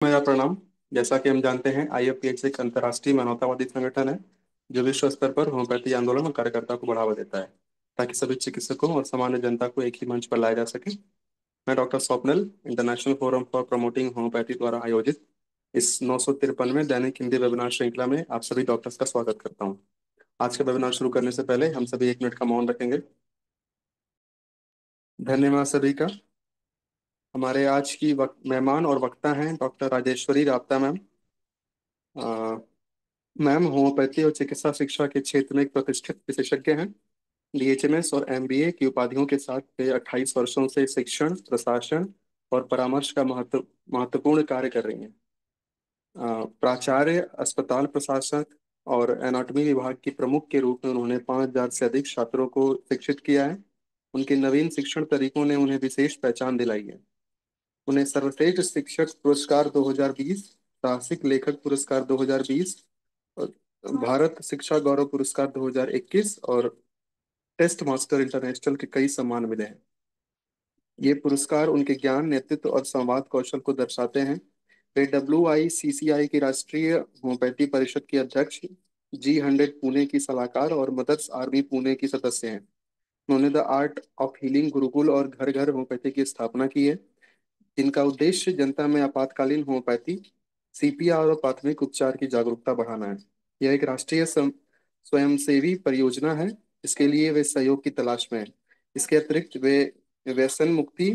मेरा प्रणाम। जैसा कि हम जानते हैं, IFPH एक अंतर्राष्ट्रीय मानवतावादी संगठन है जो विश्व स्तर पर होम्योपैथी आंदोलन और कार्यकर्ता को बढ़ावा देता है ताकि सभी चिकित्सकों और सामान्य जनता को एक ही मंच पर लाया जा सके। मैं doctor Swapnil international forum for promoting homeopathy द्वारा आयोजित इस 953वें दैनिक हिंदी वेबिनार श्रृंखला में आप सभी डॉक्टर्स का स्वागत करता हूं। आज का वेबिनार शुरू करने से पहले हम सभी 1 मिनट का मौन रखेंगे। धन्यवाद सभी का। हमारे आज की मेहमान और वक्ता हैं doctor Rajeshwari Rapta ma'am. Ma'am homeopathy और चिकित्सा शिक्षा के क्षेत्र में एक प्रतिष्ठित विशेषज्ञ हैं। DHMS और MBA की उपाधियों के साथ वे 28 वर्षों से शिक्षण, प्रशासन और परामर्श का महत्वपूर्ण कार्य कर रही हैं। प्राचार्य, अस्पताल प्रशासक और एनाटॉमी विभाग की प्रमुख के रूप में उन्होंने 5,000 से अधिक छात्रों को शिक्षित किया है। उनके नवीन शिक्षण तरीकों ने उन्हें विशेष पहचान दिलाई है। उन्हें सर्वश्रेष्ठ शिक्षक पुरस्कार 2020, साहसिक लेखक पुरस्कार 2020 और भारत शिक्षा गौरव पुरस्कार 2021 और टेस्ट मास्टर इंटरनेशनल के कई सम्मान मिले हैं। ये पुरस्कार उनके ज्ञान, नेतृत्व और संवाद कौशल को दर्शाते हैं। वे WICCI की राष्ट्रीय होम्योपैथी परिषद की अध्यक्ष, G100 पुणे की सलाहकार और मदर्स आर्मी पुणे की सदस्य हैं। उन्होंने the art of healing Gurukul और घर घर होम्योपैथी की स्थापना की है, जिनका उद्देश्य जनता में आपातकालीन होम्योपैथी, CPR और प्राथमिक उपचार की जागरूकता बढ़ाना है। यह एक राष्ट्रीय स्वयंसेवी परियोजना है, इसके लिए वे सहयोग की तलाश में हैं। इसके अतिरिक्त वे व्यसन मुक्ति,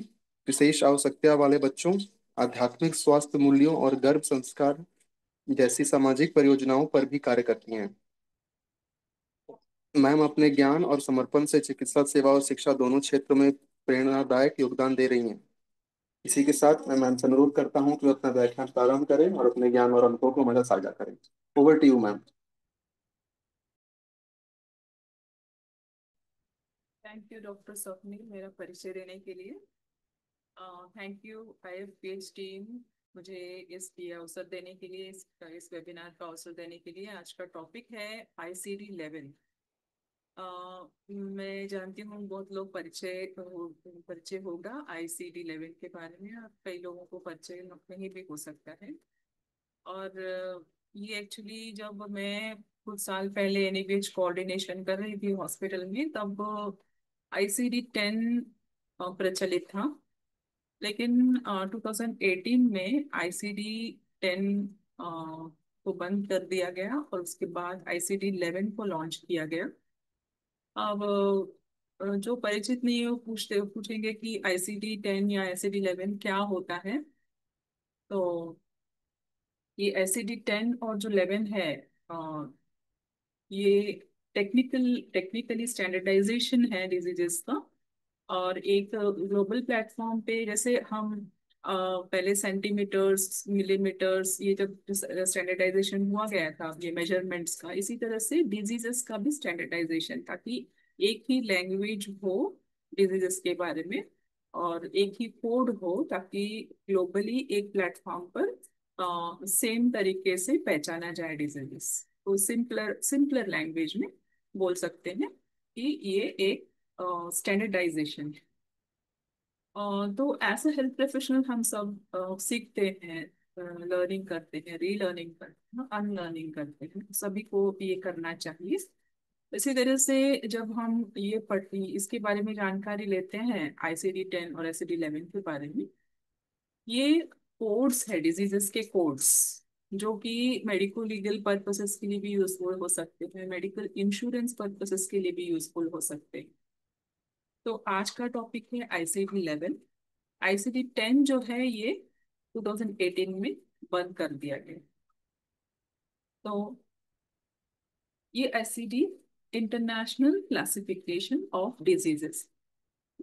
विशेष आवश्यकता वाले बच्चों, आध्यात्मिक स्वास्थ्य मूल्यों और गर्भ संस्कार जैसी सामाजिक परियोजनाओं पर भी कार्य करती हैं। मैम अपने ज्ञान और समर्पण से चिकित्सा सेवा और शिक्षा दोनों क्षेत्रों में प्रेरणादायक योगदान दे रही हैं। इसी के साथ मैं मैम से अनुरोध करता हूँ कि वो अपना व्याख्यान प्रारंभ करें और अपने ज्ञान और अनुभव को हमारे साथ साझा करें। Over to you ma'am. Thank you doctor Swapnil मेरा परिचय देने के लिए। थैंक यू IFPH टीम मुझे ये अवसर देने के लिए, इस वेबिनार का अवसर देने के लिए। आज का टॉपिक है ICD-11। मैं जानती हूँ बहुत लोग परिचय होगा ICD-11 के बारे में, और कई लोगों को परिचय नहीं भी हो सकता है। और ये एक्चुअली जब मैं कुछ साल पहले NABH कोऑर्डिनेशन कर रही थी हॉस्पिटल में, तब ICD-10 प्रचलित था। लेकिन 2018 में ICD-10 को बंद कर दिया गया और उसके बाद ICD-11 को लॉन्च किया गया। अब जो परिचित नहीं है वो पूछेंगे कि ICD-10 या ICD-11 क्या होता है। तो ये ICD-10 और जो 11 है, ये टेक्निकली स्टैंडर्डाइजेशन है डिजीजेस का। और एक ग्लोबल प्लेटफॉर्म पे, जैसे हम पहले सेंटीमीटर्स, मिलीमीटर्स, ये जब स्टैंडर्डाइजेशन हुआ गया था ये मेजरमेंट्स का, इसी तरह से डिजीजेस का भी स्टैंडर्डाइजेशन, ताकि एक ही लैंग्वेज हो डिजीजेस के बारे में और एक ही कोड हो, ताकि ग्लोबली एक प्लेटफॉर्म पर सेम तरीके से पहचाना जाए डिजीजेस। तो सिंपलर सिंपलर लैंग्वेज में बोल सकते हैं कि ये एक स्टैंडर्डाइजेशन है। तो एज ए हेल्थ प्रोफेशनल हम सब सीखते हैं, लर्निंग करते हैं, रीलर्निंग करते हैं, अनलर्निंग करते हैं। सभी को ये करना चाहिए। इसी तरह से जब हम ये पढ़ती इसके बारे में जानकारी लेते हैं ICD-10 और ICD-11 के बारे में, ये कोड्स है, डिजीजेस के कोड्स, जो कि मेडिको लीगल पर्पसेस के लिए भी यूजफुल हो सकते हैं, मेडिकल इंश्योरेंस पर्पसेस के लिए भी यूजफुल हो सकते हैं। तो आज का टॉपिक है ICD-11। ICD-10 जो है ये 2018 में बंद कर दिया गया। तो ये ICD international classification of diseases,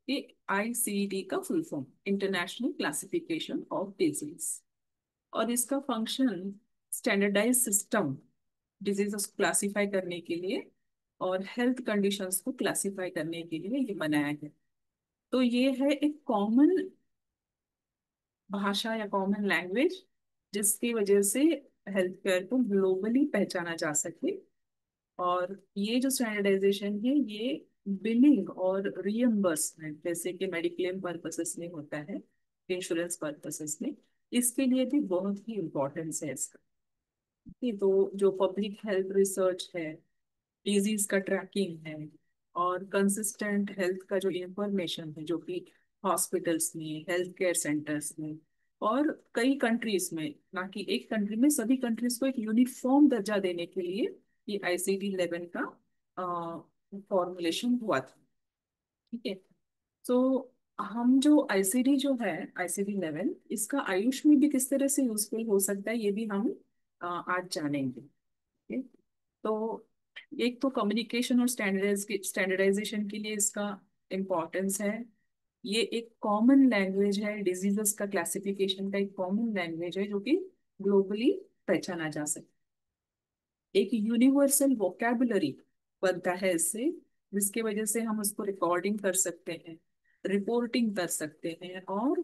ये ICD का full form international classification of disease, और इसका फंक्शन स्टैंडर्डाइज सिस्टम डिजीजेस को क्लासिफाई करने के लिए और हेल्थ कंडीशंस को क्लासिफाई करने के लिए ये बनाया गया। तो ये है एक कॉमन भाषा या कॉमन लैंग्वेज, जिसकी वजह से हेल्थ केयर को ग्लोबली पहचाना जा सके। और ये जो स्टैंडर्डाइजेशन है ये बिलिंग और रियम्बर्समेंट, जैसे कि मेडिक्लेम पर्पसेस में होता है, इंश्योरेंस पर्पसेस में, इसके लिए भी बहुत ही इम्पोर्टेंस है इसका। ठीक है, तो जो पब्लिक हेल्थ रिसर्च है, डिजीज का ट्रैकिंग है, और कंसिस्टेंट हेल्थ का जो इंफॉर्मेशन है, जो कि हॉस्पिटल्स में, हेल्थ केयर सेंटर्स में, और कई कंट्रीज में, ना कि एक कंट्री में, सभी कंट्रीज को एक यूनिफॉर्म दर्जा देने के लिए ये ICD-11 का फॉर्मुलेशन हुआ था। ठीक है। तो हम जो आईसीडी जो है, ICD-11, इसका आयुष में भी किस तरह से यूजफुल हो सकता है, ये भी हम आज जानेंगे। ठीक है? तो एक तो कम्युनिकेशन और स्टैंडर्डाइजेशन के लिए इसका इम्पोर्टेंस है। ये एक कॉमन लैंग्वेज है, डिजीजेस का क्लासिफिकेशन का एक कॉमन लैंग्वेज है, जो कि ग्लोबली पहचाना जा सकता है। एक यूनिवर्सल वोकैबुलरी बनता है इससे, जिसकी वजह से हम उसको रिकॉर्डिंग कर सकते हैं, रिपोर्टिंग कर सकते हैं, और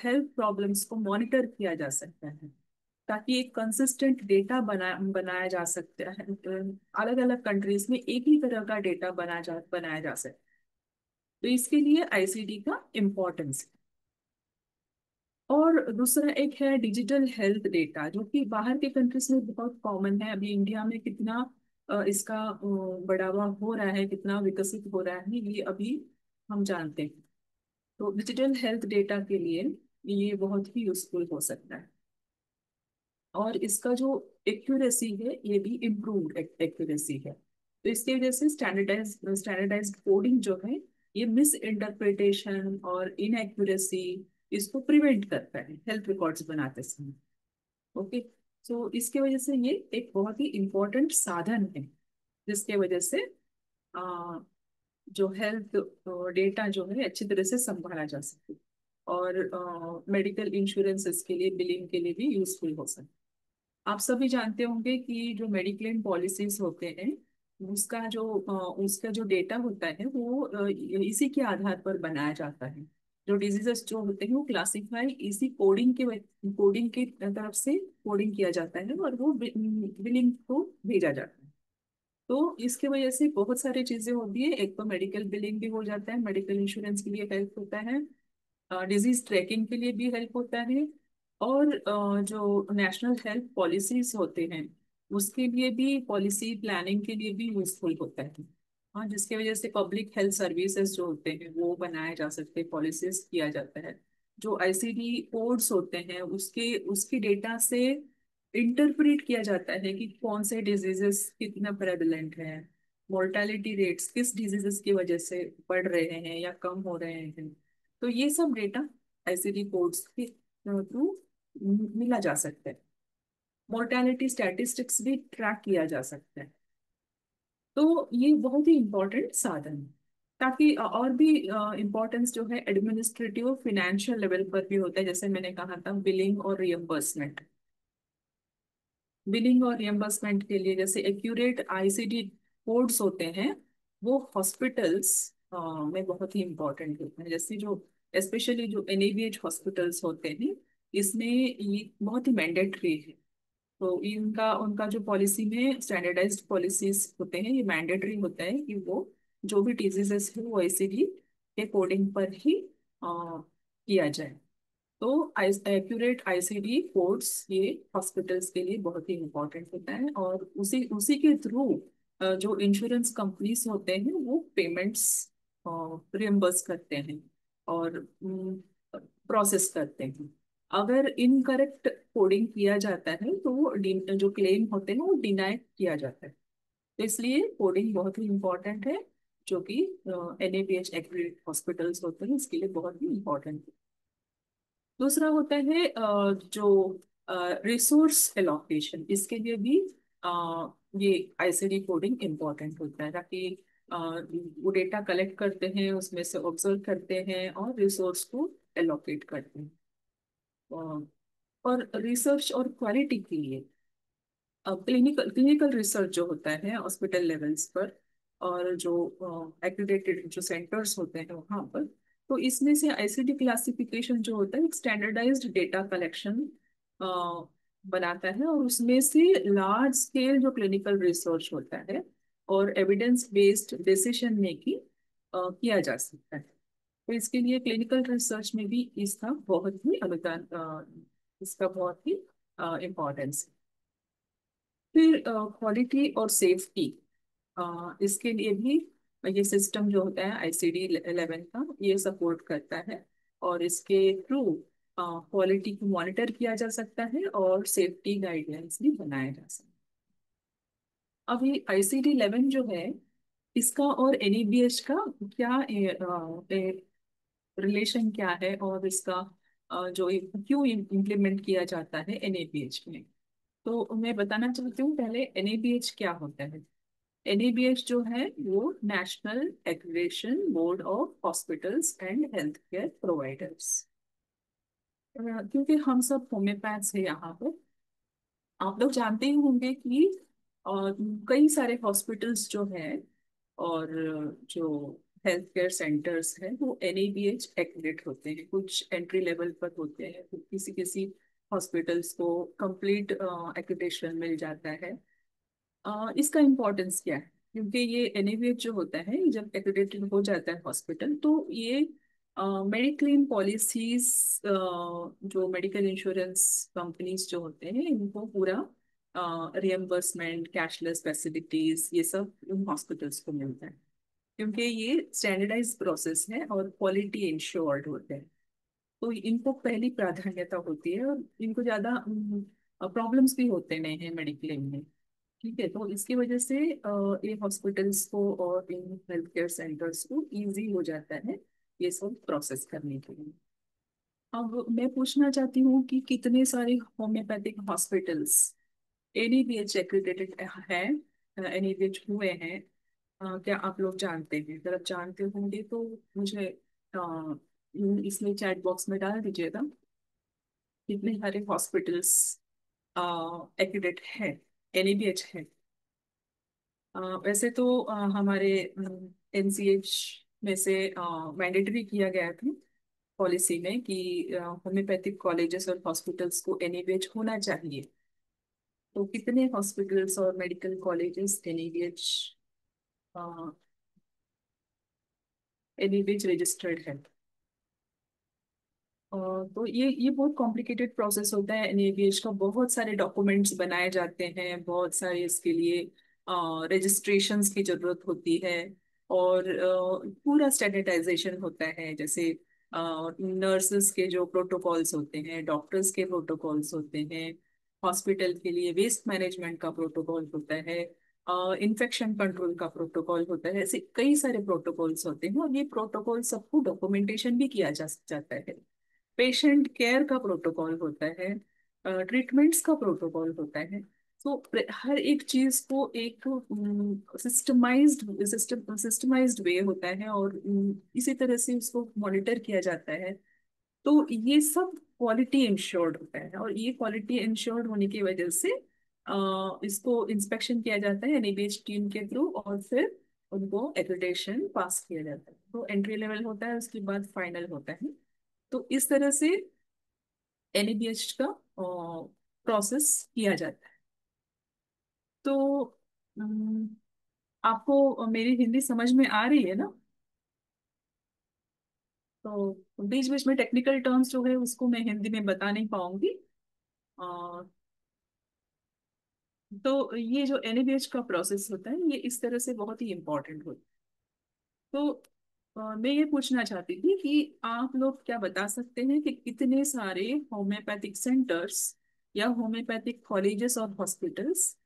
हेल्थ प्रॉब्लम्स को मॉनिटर किया जा सकता है, ताकि एक कंसिस्टेंट डेटा बनाया जा सकता है। अलग अलग कंट्रीज में एक ही तरह का डेटा बनाया जा सकता है। तो इसके लिए आईसीडी का इम्पोर्टेंस है। और दूसरा एक है डिजिटल हेल्थ डेटा, जो कि बाहर के कंट्रीज में बहुत कॉमन है। अभी इंडिया में कितना इसका बढ़ावा हो रहा है, कितना विकसित हो रहा है, ये अभी हम जानते हैं। तो डिजिटल हेल्थ डेटा के लिए ये बहुत ही यूजफुल हो सकता है। और इसका जो एक्यूरेसी है, ये भी इम्प्रूव्ड एक्यूरेसी है। तो इसकी वजह से स्टैंडर्डाइज्ड कोडिंग जो है, ये मिस इंटरप्रिटेशन और इनएक्यूरेसी, इसको प्रिवेंट करता है हेल्थ रिकॉर्ड्स बनाते समय। ओके। सो इसके वजह से ये एक बहुत ही इम्पोर्टेंट साधन है, जिसके वजह से आ, जो हेल्थ डेटा जो है अच्छी तरह से संभाला जा सके, और मेडिकल इंश्योरेंस के लिए, बिलिंग के लिए भी यूजफुल हो सके। आप सभी जानते होंगे कि जो मेडिक्लेम पॉलिसीज होते हैं, उसका जो डेटा होता है, वो इसी के आधार पर बनाया जाता है। जो डिजीजेस जो होते हैं, वो क्लासिफाई इसी कोडिंग की तरफ से कोडिंग किया जाता है, और वो बिलिंग को भेजा जाता है। तो इसके वजह से बहुत सारी चीजें होती है। एक तो मेडिकल बिलिंग भी हो जाता है, मेडिकल इंश्योरेंस के लिए हेल्प होता है, डिजीज ट्रैकिंग के लिए भी हेल्प होता है, और जो नेशनल हेल्थ पॉलिसीज होते हैं, उसके लिए भी, पॉलिसी प्लानिंग के लिए भी यूजफुल होता है। हाँ, जिसकी वजह से पब्लिक हेल्थ सर्विसेज जो होते हैं, वो बनाए जा सकते हैं, पॉलिसीज किया जाता है। जो आईसीडी कोड्स होते हैं, उसके उसकी डेटा से इंटरप्रेट किया जाता है कि कौन से डिजीजेस कितना प्रेवलेंट है, मोर्टेलिटी रेट्स किस डिजीजेस की वजह से बढ़ रहे हैं या कम हो रहे हैं। तो ये सब डेटा आईसीडी कोड्स के थ्रू मिला जा सकता है। मोर्टेलिटी स्टैटिस्टिक्स भी ट्रैक किया जा सकता है। तो ये बहुत ही इम्पोर्टेंट साधन है। ताकि और भी इम्पोर्टेंस जो है एडमिनिस्ट्रेटिव और फिनेंशियल लेवल पर भी होता है, जैसे मैंने कहा था, बिलिंग और रियम्बर्समेंट। बिलिंग और रियम्बर्समेंट के लिए जैसे एक्यूरेट आईसीडी कोड्स होते हैं, वो हॉस्पिटल्स में बहुत ही इम्पोर्टेंट होते हैं। जैसे जो स्पेशली जो एनएबीएच हॉस्पिटल्स होते हैं, इसमें ये बहुत ही मैंडेटरी है। तो इनका उनका जो पॉलिसी में स्टैंडर्डाइज्ड पॉलिसीज होते हैं, ये मैंडेटरी होता है कि वो जो भी डिजीजेस है, वो आईसीडी के कोडिंग पर ही किया जाए। तो एक्यूरेट आईसीडी कोड्स ये हॉस्पिटल्स के लिए बहुत ही इम्पोर्टेंट होता है, और उसी उसी के थ्रू जो इंश्योरेंस कंपनीज होते हैं, वो पेमेंट्स रियम्बर्स करते हैं और प्रोसेस करते हैं। अगर इनकरेक्ट कोडिंग किया जाता है, तो वो जो क्लेम होते हैं, वो डिनाई किया जाता है। तो इसलिए कोडिंग बहुत ही इम्पोर्टेंट है, जो कि एनएबीएच एक्यूरेट हॉस्पिटल्स होते हैं, इसके लिए बहुत ही इम्पोर्टेंट है। दूसरा होता है जो रिसोर्स एलोकेशन, इसके लिए भी ये आईसीडी कोडिंग इम्पोर्टेंट होता है, ताकि वो डेटा कलेक्ट करते हैं, उसमें से ऑब्जर्व करते हैं और रिसोर्स को एलोकेट करते हैं। और रिसर्च और क्वालिटी के लिए क्लिनिकल क्लिनिकल रिसर्च जो होता है हॉस्पिटल लेवल्स पर, और जो एक्रीडेटेड जो सेंटर्स होते हैं वहाँ पर, तो इसमें से आईसीडी क्लासिफिकेशन जो होता है, एक स्टैंडर्डाइज्ड डेटा कलेक्शन बनाता है, और उसमें से लार्ज स्केल जो क्लिनिकल रिसर्च होता है और एविडेंस बेस्ड डिसीजन मेकिंग किया जा सकता है। तो इसके लिए क्लिनिकल रिसर्च में भी इसका बहुत ही अनुदान इसका बहुत ही इम्पोर्टेंस। फिर क्वालिटी और सेफ्टी, इसके लिए भी ये सिस्टम जो होता है ICD-11 का, ये सपोर्ट करता है। और इसके थ्रू क्वालिटी को मॉनिटर किया जा सकता है और सेफ्टी गाइडलाइंस भी बनाया जा सकता है। अब ये ICD-11 जो है, इसका और NABH का क्या रिलेशन क्या है, और इसका क्यों इम्प्लीमेंट किया जाता है NABH में। तो मैं बताना चाहती हूँ पहले NABH क्या होता है। NABH जो है वो national accreditation board of hospitals and health care providers. क्योंकि हम सब होम्योपैथ्स है यहाँ पर, आप लोग जानते ही होंगे कि और कई सारे हॉस्पिटल्स जो हैं और जो हेल्थ केयर सेंटर्स हैं वो NABH एक्रेडिट होते हैं। कुछ एंट्री लेवल पर होते हैं, तो किसी किसी हॉस्पिटल्स को कंप्लीट एक्रेडिटेशन मिल जाता है। इसका इम्पोर्टेंस क्या है, क्योंकि ये NABH जो होता है, जब एक्रेडिटेड हो जाता है हॉस्पिटल, तो ये मेडिक्लेम पॉलिसीज, जो मेडिकल इंश्योरेंस कंपनीज जो होते हैं, इनको पूरा रियम्बर्समेंट, कैशलेस फैसिलिटीज, ये सब उन हॉस्पिटल्स को मिलता है, क्योंकि ये स्टैंडर्डाइज प्रोसेस है और क्वालिटी इंश्योर्ड होते हैं। तो इनको पहली प्राधान्यता होती है और इनको ज़्यादा प्रॉब्लम्स भी होते नहीं हैं मेडिक्लेम में। ठीक है, तो इसकी वजह से ये हॉस्पिटल्स को और इन हेल्थ केयर सेंटर्स को इजी हो जाता है ये सब प्रोसेस करने के लिए। अब मैं पूछना चाहती हूँ कि कितने सारे होम्योपैथिक हॉस्पिटल्स NABH एक्रेडिटेड है, NABH हुए हैं, क्या आप लोग जानते हैं? अगर आप जानते होंगे तो मुझे इसमें चैट बॉक्स में डाल दीजिएगा कितने सारे हॉस्पिटल्स एक्रेडिट है, NABH है। वैसे तो हमारे NCH में से मैंडेटरी किया गया था पॉलिसी में कि होम्योपैथिक कॉलेजेस और हॉस्पिटल्स को NABH होना चाहिए। तो कितने हॉस्पिटल्स और मेडिकल कॉलेजेस NABH रजिस्टर्ड है? तो ये बहुत कॉम्प्लिकेटेड प्रोसेस होता है NABH का। बहुत सारे डॉक्यूमेंट्स बनाए जाते हैं, बहुत सारे इसके लिए रजिस्ट्रेशंस की जरूरत होती है, और पूरा स्टैंडर्डाइजेशन होता है। जैसे नर्सेस के जो प्रोटोकॉल्स होते हैं, डॉक्टर्स के प्रोटोकॉल्स होते हैं, हॉस्पिटल के लिए वेस्ट मैनेजमेंट का प्रोटोकॉल होता है, इन्फेक्शन कंट्रोल का प्रोटोकॉल होता है, ऐसे कई सारे प्रोटोकॉल्स होते हैं, और ये प्रोटोकॉल सबको डॉक्यूमेंटेशन भी किया जा जाता है। पेशेंट केयर का प्रोटोकॉल होता है, ट्रीटमेंट्स का प्रोटोकॉल होता है। तो हर एक चीज को एक सिस्टमाइज्ड वे होता है, और इसी तरह से उसको मॉनिटर किया जाता है। तो ये सब क्वालिटी इंश्योर्ड होता है, और ये क्वालिटी इंश्योर्ड होने की वजह से इसको इंस्पेक्शन किया जाता है NABH टीम के थ्रू, और फिर उनको एक्रेडिटेशन पास किया जाता है। तो एंट्री लेवल होता है, उसके बाद फाइनल होता है। तो इस तरह से NABH का प्रोसेस किया जाता है। तो अम, आपको मेरी हिंदी समझ में आ रही है ना? तो बीच बीच में टेक्निकल टर्म्स जो है उसको मैं हिंदी में बता नहीं पाऊंगी। अ, तो ये जो NABH का प्रोसेस होता है, ये इस तरह से बहुत ही इंपॉर्टेंट होता है। तो मैं ये पूछना चाहती थी कि आप लोग क्या बता सकते हैं कि कितने सारे होम्योपैथिक सेंटर्स या होम्योपैथिक कॉलेजेस और हॉस्पिटल्स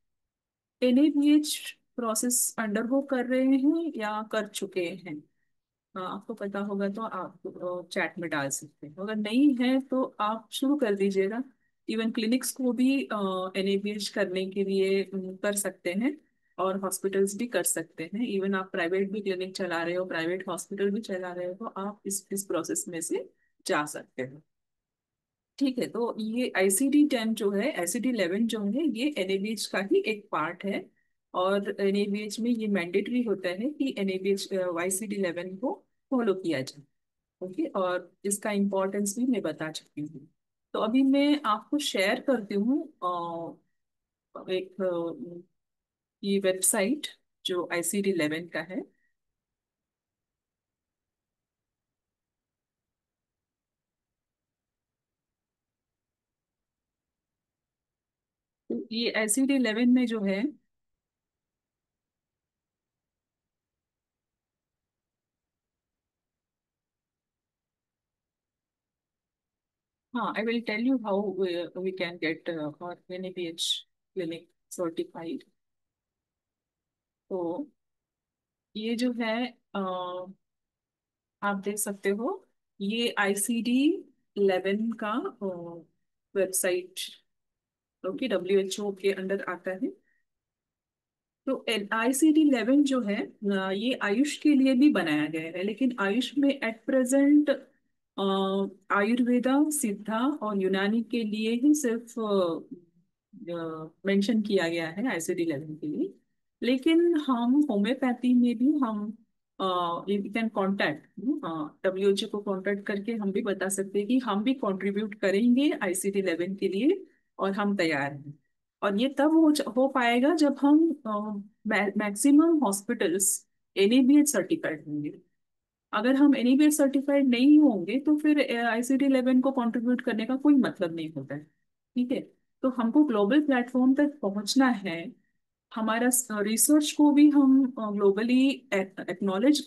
NABH प्रोसेस अंडरगो कर रहे हैं या कर चुके हैं? आपको पता होगा तो आप चैट में डाल सकते हैं, अगर नहीं है तो आप शुरू कर दीजिएगा। इवन क्लिनिक्स को भी NABH करने के लिए कर सकते हैं, और हॉस्पिटल्स भी कर सकते हैं। इवन आप प्राइवेट भी क्लिनिक चला रहे हो, प्राइवेट हॉस्पिटल भी चला रहे हो, तो आप इस प्रोसेस में से जा सकते हो। ठीक है, तो ये ICD-10 जो है, ICD-11 जो है, ये NABH का ही एक पार्ट है। और NABH में ये मैंडेटरी होता है कि NABH ICD-11 को फॉलो किया जाए। ओके, और इसका इम्पोर्टेंस भी मैं बता चुकी हूँ। तो अभी मैं आपको शेयर करती हूँ एक ये वेबसाइट जो ICD-11 का है। तो ये ICD-11 में जो है, हाँ, I will tell you how we can get our NABH clinic certified. तो ये जो है, आप देख सकते हो, ये ICD-11 का वेबसाइट, ओके, WHO के अंडर आता है। तो ICD-11 जो है, ये आयुष के लिए भी बनाया गया है, लेकिन आयुष में एट प्रेजेंट आयुर्वेदा, सिद्धा और यूनानी के लिए ही सिर्फ मेंशन किया गया है ICD-11 के लिए। लेकिन हम होम्योपैथी में भी हम यू कैन कॉन्टैक्ट WHO को कांटेक्ट करके हम भी बता सकते हैं कि हम भी कंट्रीब्यूट करेंगे ICD-11 के लिए, और हम तैयार हैं। और ये तब हो पाएगा जब हम मैक्सिमम हॉस्पिटल्स NABH सर्टिफाइड होंगे। अगर हम NABH सर्टिफाइड नहीं होंगे तो फिर ICD-11 को कंट्रीब्यूट करने का कोई मतलब नहीं होता है। ठीक है। तो हमको ग्लोबल प्लेटफॉर्म तक पहुंचना है, हमारा रिसर्च को भी हम ग्लोबली एक्नॉलेज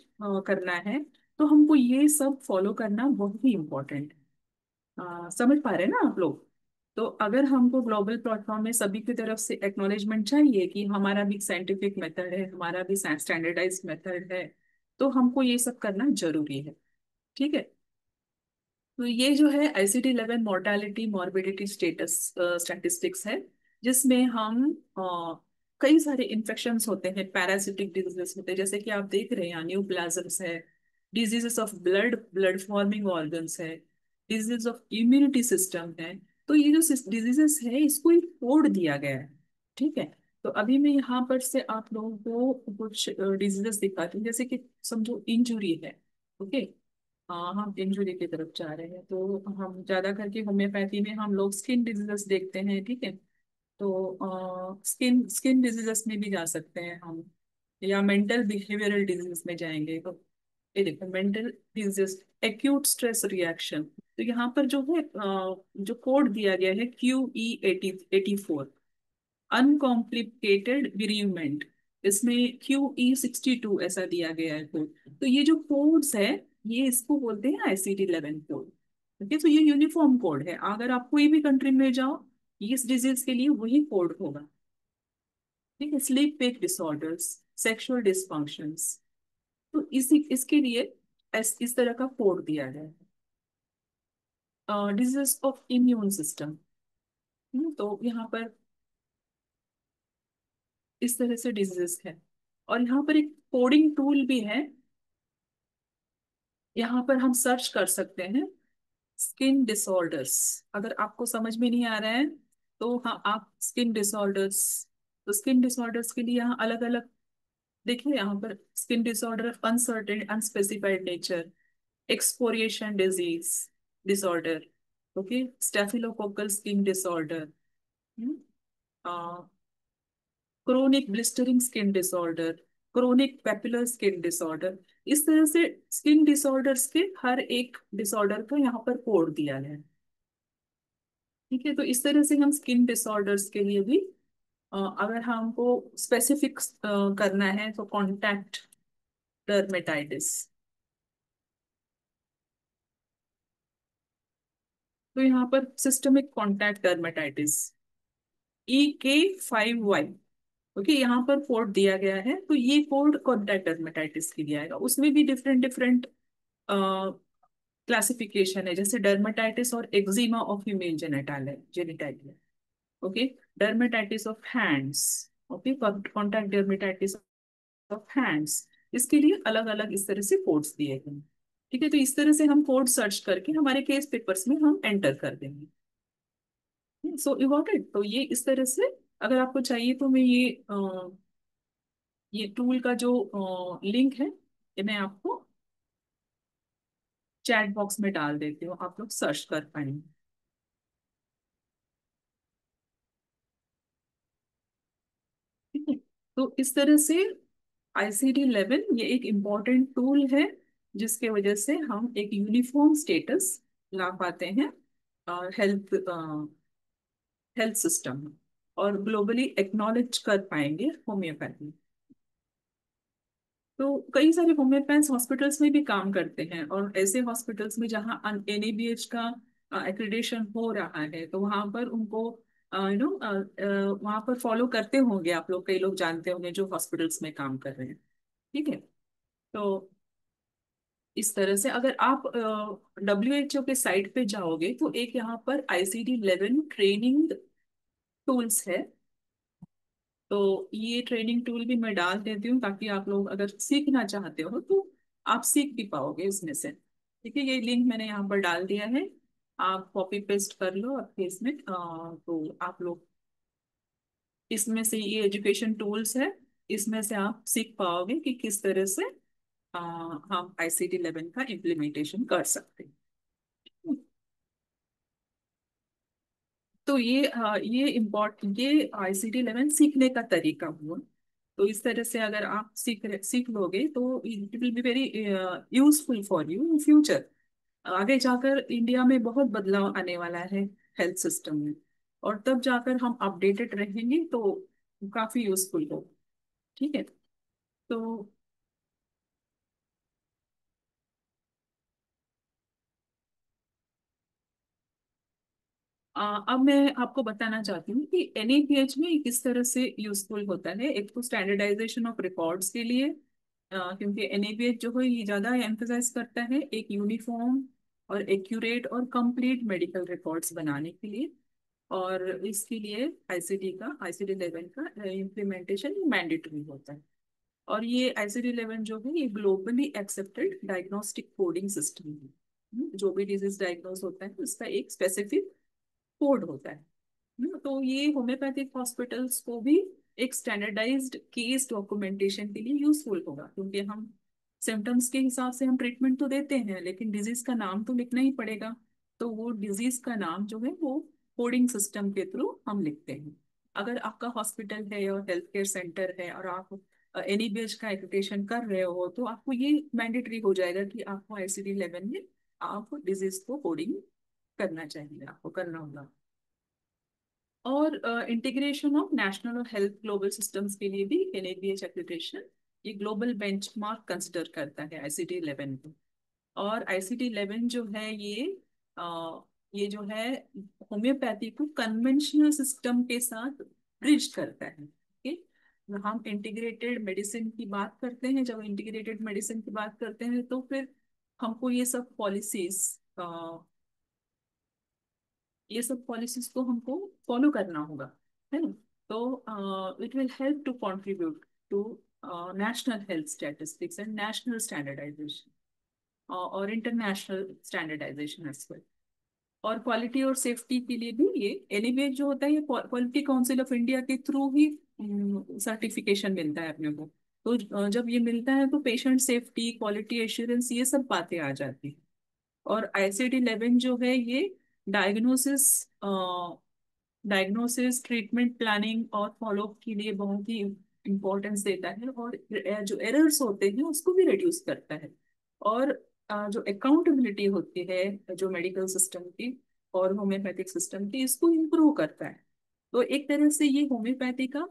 करना है। तो हमको ये सब फॉलो करना बहुत ही इम्पोर्टेंट है। समझ पा रहे हैं ना आप लोग? तो अगर हमको ग्लोबल प्लेटफॉर्म में सभी की तरफ से एक्नॉलेजमेंट चाहिए कि हमारा भी साइंटिफिक मेथड है, हमारा भी स्टैंडर्डाइज मेथड है, तो हमको ये सब करना जरूरी है। ठीक है। तो ये जो है ICD-11 mortality morbidity status statistics है, जिसमें हम कई सारे इन्फेक्शंस होते हैं, पैरासिटिक डिजीजेस होते हैं, जैसे कि आप देख रहे हैं न्यूप्लाज्म्स है, diseases of blood forming organs है, डिजीज ऑफ इम्यूनिटी सिस्टम है। तो ये जो डिजीजेस है, इसको एक कोड दिया गया है। ठीक है। तो अभी मैं यहाँ पर से आप लोगों को कुछ डिजीजेस दिखाती हूँ, जैसे कि समझो इंजुरी है। ओके। हाँ, हम इंजुरी की तरफ जा रहे हैं, तो हम ज्यादा करके होम्योपैथी में हम लोग स्किन डिजीजेस देखते हैं। ठीक है। तो स्किन स्किन डिजीजेस में भी जा सकते हैं हम, या मेंटल बिहेवियरल डिजीज में जाएंगे। तो ये देखो, mental disease, acute stress reaction. तो यहाँ पर जो है जो कोड दिया गया है QE8084, अनकॉम्प्लिकेटेड बेरीवमेंट, इसमें QE62 ऐसा दिया गया है कोड। तो ये जो कोड्स है, ये इसको बोलते हैं ICD-11 कोड। ओके। तो ये यूनिफॉर्म कोड है, अगर आप कोई भी कंट्री में जाओ, इस डिजीज के लिए वही कोड होगा। ठीक है। Sleep wake disorders, sexual dysfunctions, तो इसी इसके लिए इस तरह का कोड दिया गया है। डिजीज ऑफ इम्यून सिस्टम, तो यहाँ पर इस तरह से डिजीजेस है। और यहाँ पर एक कोडिंग टूल भी है, यहाँ पर हम सर्च कर सकते हैं स्किन डिसऑर्डर्स। अगर आपको समझ में नहीं आ रहा है, तो हाँ, आप स्किन डिसऑर्डर्स, तो स्किन डिसऑर्डर्स के लिए यहाँ अलग अलग, देखिए यहाँ पर skin disorder of uncertain unspecified nature, exfoliation disease disorder, okay, staphylococcal skin disorder, chronic blistering skin disorder, chronic papillary skin disorder. इस तरह से स्किन डिसऑर्डर्स के हर एक डिसऑर्डर का यहाँ पर कोड दिया है। ठीक है। तो इस तरह से हम स्किन डिसऑर्डर्स के लिए भी अगर हमको स्पेसिफिक करना है, तो कॉन्टैक्ट डर्मेटाइटिस। तो यहाँ पर systemic contact dermatitis, EK5Y। Okay, यहाँ पर कोड दिया गया है, तो ये कोड कॉन्टैक्ट डर्मेटाइटिस के लिए आएगा। उसमें भी डिफरेंट डिफरेंट क्लासिफिकेशन है, जैसे डर्मेटाइटिस और eczema of female genitalia. Okay. Dermatitis of hands, okay, contact dermatitis of hands, इसके लिए अलग अलग इस तरह से कोड्स दिए गए हैं। ठीक है। तो इस तरह से हम कोड सर्च करके हमारे केस पेपर्स में हम एंटर कर देंगे। So you got it. तो ये इस तरह से, अगर आपको चाहिए तो मैं ये टूल का जो लिंक है, ये मैं आपको चैट बॉक्स में डाल देती हूँ, आप लोग सर्च कर पाएंगे। ठीक है। तो इस तरह से ICD-11 ये एक इम्पॉर्टेंट टूल है, जिसके वजह से हम एक यूनिफॉर्म स्टेटस ला पाते हैं हेल्थ हेल्थ सिस्टम में। और ग्लोबली एक्नॉलेज कर पाएंगे होम्योपैथी। तो कई सारे होम्योपैथ्स हॉस्पिटल्स में भी काम करते हैं, और ऐसे हॉस्पिटल्स में जहाँ एनएबीएच का एक्रीडेशन हो रहा है तो वहाँ पर उनको वहाँ पर फॉलो करते होंगे आप लोग, कई लोग जानते होंगे जो हॉस्पिटल्स में काम कर रहे हैं। ठीक है। तो इस तरह से अगर आप WHO के साइट पे जाओगे तो एक यहाँ पर ICD-11 ट्रेनिंग टूल्स है। तो ये ट्रेनिंग टूल भी मैं डाल देती हूँ ताकि आप लोग अगर सीखना चाहते हो तो आप सीख भी पाओगे इसमें से। ठीक है, ये लिंक मैंने यहाँ पर डाल दिया है, आप कॉपी पेस्ट कर लो आपके इसमें। तो आप लोग इसमें से, ये एजुकेशन टूल्स है, इसमें से आप सीख पाओगे कि किस तरह से हम ICD-11 का इम्प्लीमेंटेशन कर सकते हैं। तो ये ICD-11 सीखने का तरीका हुआ। तो इस तरह से अगर आप सीख लोगे तो it will be very useful for you in future. आगे जाकर इंडिया में बहुत बदलाव आने वाला है हेल्थ सिस्टम में, और तब जाकर हम अपडेटेड रहेंगे तो काफी यूजफुल हो। ठीक है। तो अब मैं आपको बताना चाहती हूँ कि NABH में किस तरह से यूजफुल होता है। एक तो स्टैंडर्डाइजेशन ऑफ रिकॉर्ड्स के लिए, क्योंकि NABH जो है ये ज्यादा एम्फेसाइज करता है एक यूनिफॉर्म और एक्यूरेट और कंप्लीट मेडिकल रिकॉर्ड्स बनाने के लिए। और इसके लिए ICD-11 का इम्प्लीमेंटेशन मैंडेटरी होता है। और ये ICD-11 जो है ये globally accepted diagnostic coding system है। जो भी डिजीज डायग्नोस होता है उसका एक स्पेसिफिक कोड होता है। तो ये होम्योपैथिक हॉस्पिटल्स को भी एक स्टैंडर्डाइज्ड केस डॉक्यूमेंटेशन के लिए यूजफुल होगा, क्योंकि हम सिम्टम्स के हिसाब से हम ट्रीटमेंट तो देते हैं लेकिन डिजीज का नाम तो लिखना ही पड़ेगा। तो वो डिजीज का नाम जो है वो कोडिंग सिस्टम के थ्रू हम लिखते हैं। अगर आपका हॉस्पिटल है और हेल्थ केयर सेंटर है और आप NABH का एप्लीकेशन कर रहे हो तो आपको ये मैंडेटरी हो जाएगा कि आपको ICD-11 में आप डिजीज को कोडिंग करना चाहिए, आपको करना होगा। और इंटीग्रेशन ऑफ नेशनल और हेल्थ ग्लोबल सिस्टम्स के लिए भी NABH एक्रेडिटेशन ये ग्लोबल बेंचमार्क कंसिडर करता है ICD-11 को। और ICD-11 जो है ये जो है होम्योपैथी को कन्वेंशनल सिस्टम के साथ ब्रिज करता है। हम इंटीग्रेटेड मेडिसिन की बात करते हैं, जब इंटीग्रेटेड मेडिसिन की बात करते हैं तो फिर हमको ये सब पॉलिसीज को हमको फॉलो करना होगा, है ना। तो it will help to contribute to national health statistics and national standardization और इंटरनेशनल स्टैंडर्डाइजेशन एज वेल। और क्वालिटी और सेफ्टी के लिए भी ये एनिवेज जो होता है ये क्वालिटी काउंसिल ऑफ इंडिया के थ्रू ही सर्टिफिकेशन मिलता है अपने को। तो जब ये मिलता है तो पेशेंट सेफ्टी, क्वालिटी एश्योरेंस, ये सब बातें आ जाती है। और ICD-11 जो है ये डायग्नोसिस डायग्नोसिस, ट्रीटमेंट प्लानिंग और फॉलोअप के लिए बहुत ही इम्पोर्टेंस देता है, और जो एरर्स होते हैं उसको भी रिड्यूस करता है। और जो अकाउंटेबिलिटी होती है जो मेडिकल सिस्टम की और होम्योपैथिक सिस्टम की, इसको इम्प्रूव करता है। तो एक तरह से ये होम्योपैथी का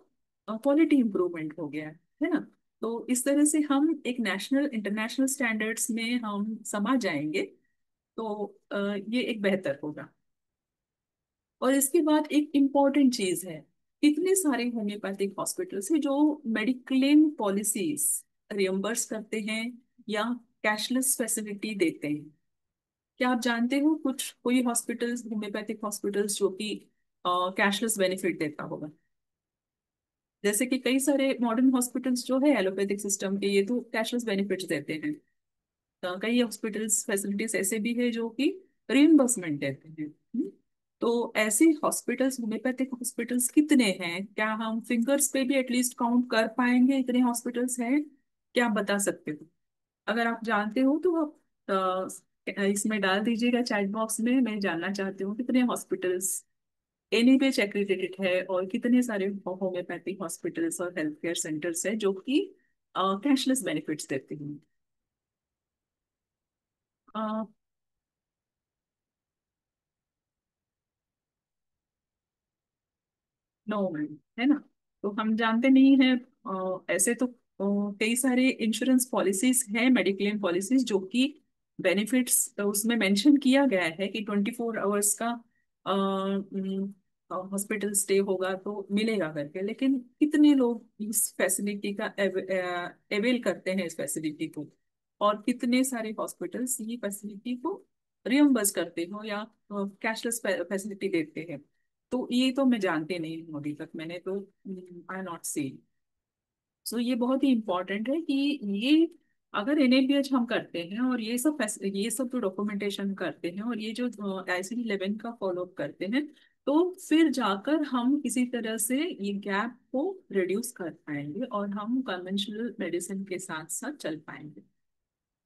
क्वालिटी इम्प्रूवमेंट हो गया है ना। तो इस तरह से हम एक नेशनल इंटरनेशनल स्टैंडर्ड्स में हम समा जाएंगे। तो ये एक बेहतर होगा। और इसके बाद एक इम्पॉर्टेंट चीज है, इतने सारे होम्योपैथिक हॉस्पिटल्स हैं जो मेडिक्लेम पॉलिसीज रियम्बर्स करते हैं या कैशलेस फैसिलिटी देते हैं। क्या आप जानते हो कुछ कोई हॉस्पिटल्स, होम्योपैथिक हॉस्पिटल्स जो कि कैशलेस बेनिफिट देता होगा? जैसे कि कई सारे मॉडर्न हॉस्पिटल्स जो है एलोपैथिक सिस्टम के, ये तो कैशलेस बेनिफिट्स देते हैं। कई हॉस्पिटल्स फैसिलिटीज ऐसे भी है जो कि रिइम्बर्समेंट देते हैं। तो ऐसे हॉस्पिटल्स, होम्योपैथिक हॉस्पिटल्स कितने हैं? क्या हम फिंगर्स पे भी एटलीस्ट काउंट कर पाएंगे इतने हॉस्पिटल्स हैं? क्या आप बता सकते हो? अगर आप जानते हो तो आप इसमें डाल दीजिएगा चैट बॉक्स में। मैं जानना चाहती हूँ कितने हॉस्पिटल्स NABH एक्रेडिटेड है और कितने सारे होम्योपैथिक हॉस्पिटल्स और हेल्थ केयर सेंटर्स है जो कि कैशलेस बेनिफिट्स देते हैं। नो, है ना। तो हम जानते नहीं हैं। ऐसे तो कई सारे इंश्योरेंस पॉलिसीज हैं, मेडिक्लेम पॉलिसीज, जो कि बेनिफिट्स उसमें मेंशन किया गया है कि 24 आवर्स का हॉस्पिटल स्टे होगा तो मिलेगा करके। लेकिन कितने लोग इस फैसिलिटी का अवेल करते हैं, इस फैसिलिटी को, और कितने सारे हॉस्पिटल्स ये फैसिलिटी को रियम्बर्स करते हो या कैशलेस फैसिलिटी देते हैं। तो ये तो मैं जानते नहीं हूँ, अभी तक मैंने तो आई नॉट सी। सो ये बहुत ही इम्पोर्टेंट है कि ये अगर एनएबीएच हम करते हैं और ये सब जो डॉक्यूमेंटेशन करते हैं और ये जो ICD-11 का फॉलोअप करते हैं, तो फिर जाकर हम किसी तरह से ये गैप को रिड्यूस कर पाएंगे और हम कन्वेंशनल मेडिसिन के साथ साथ चल पाएंगे।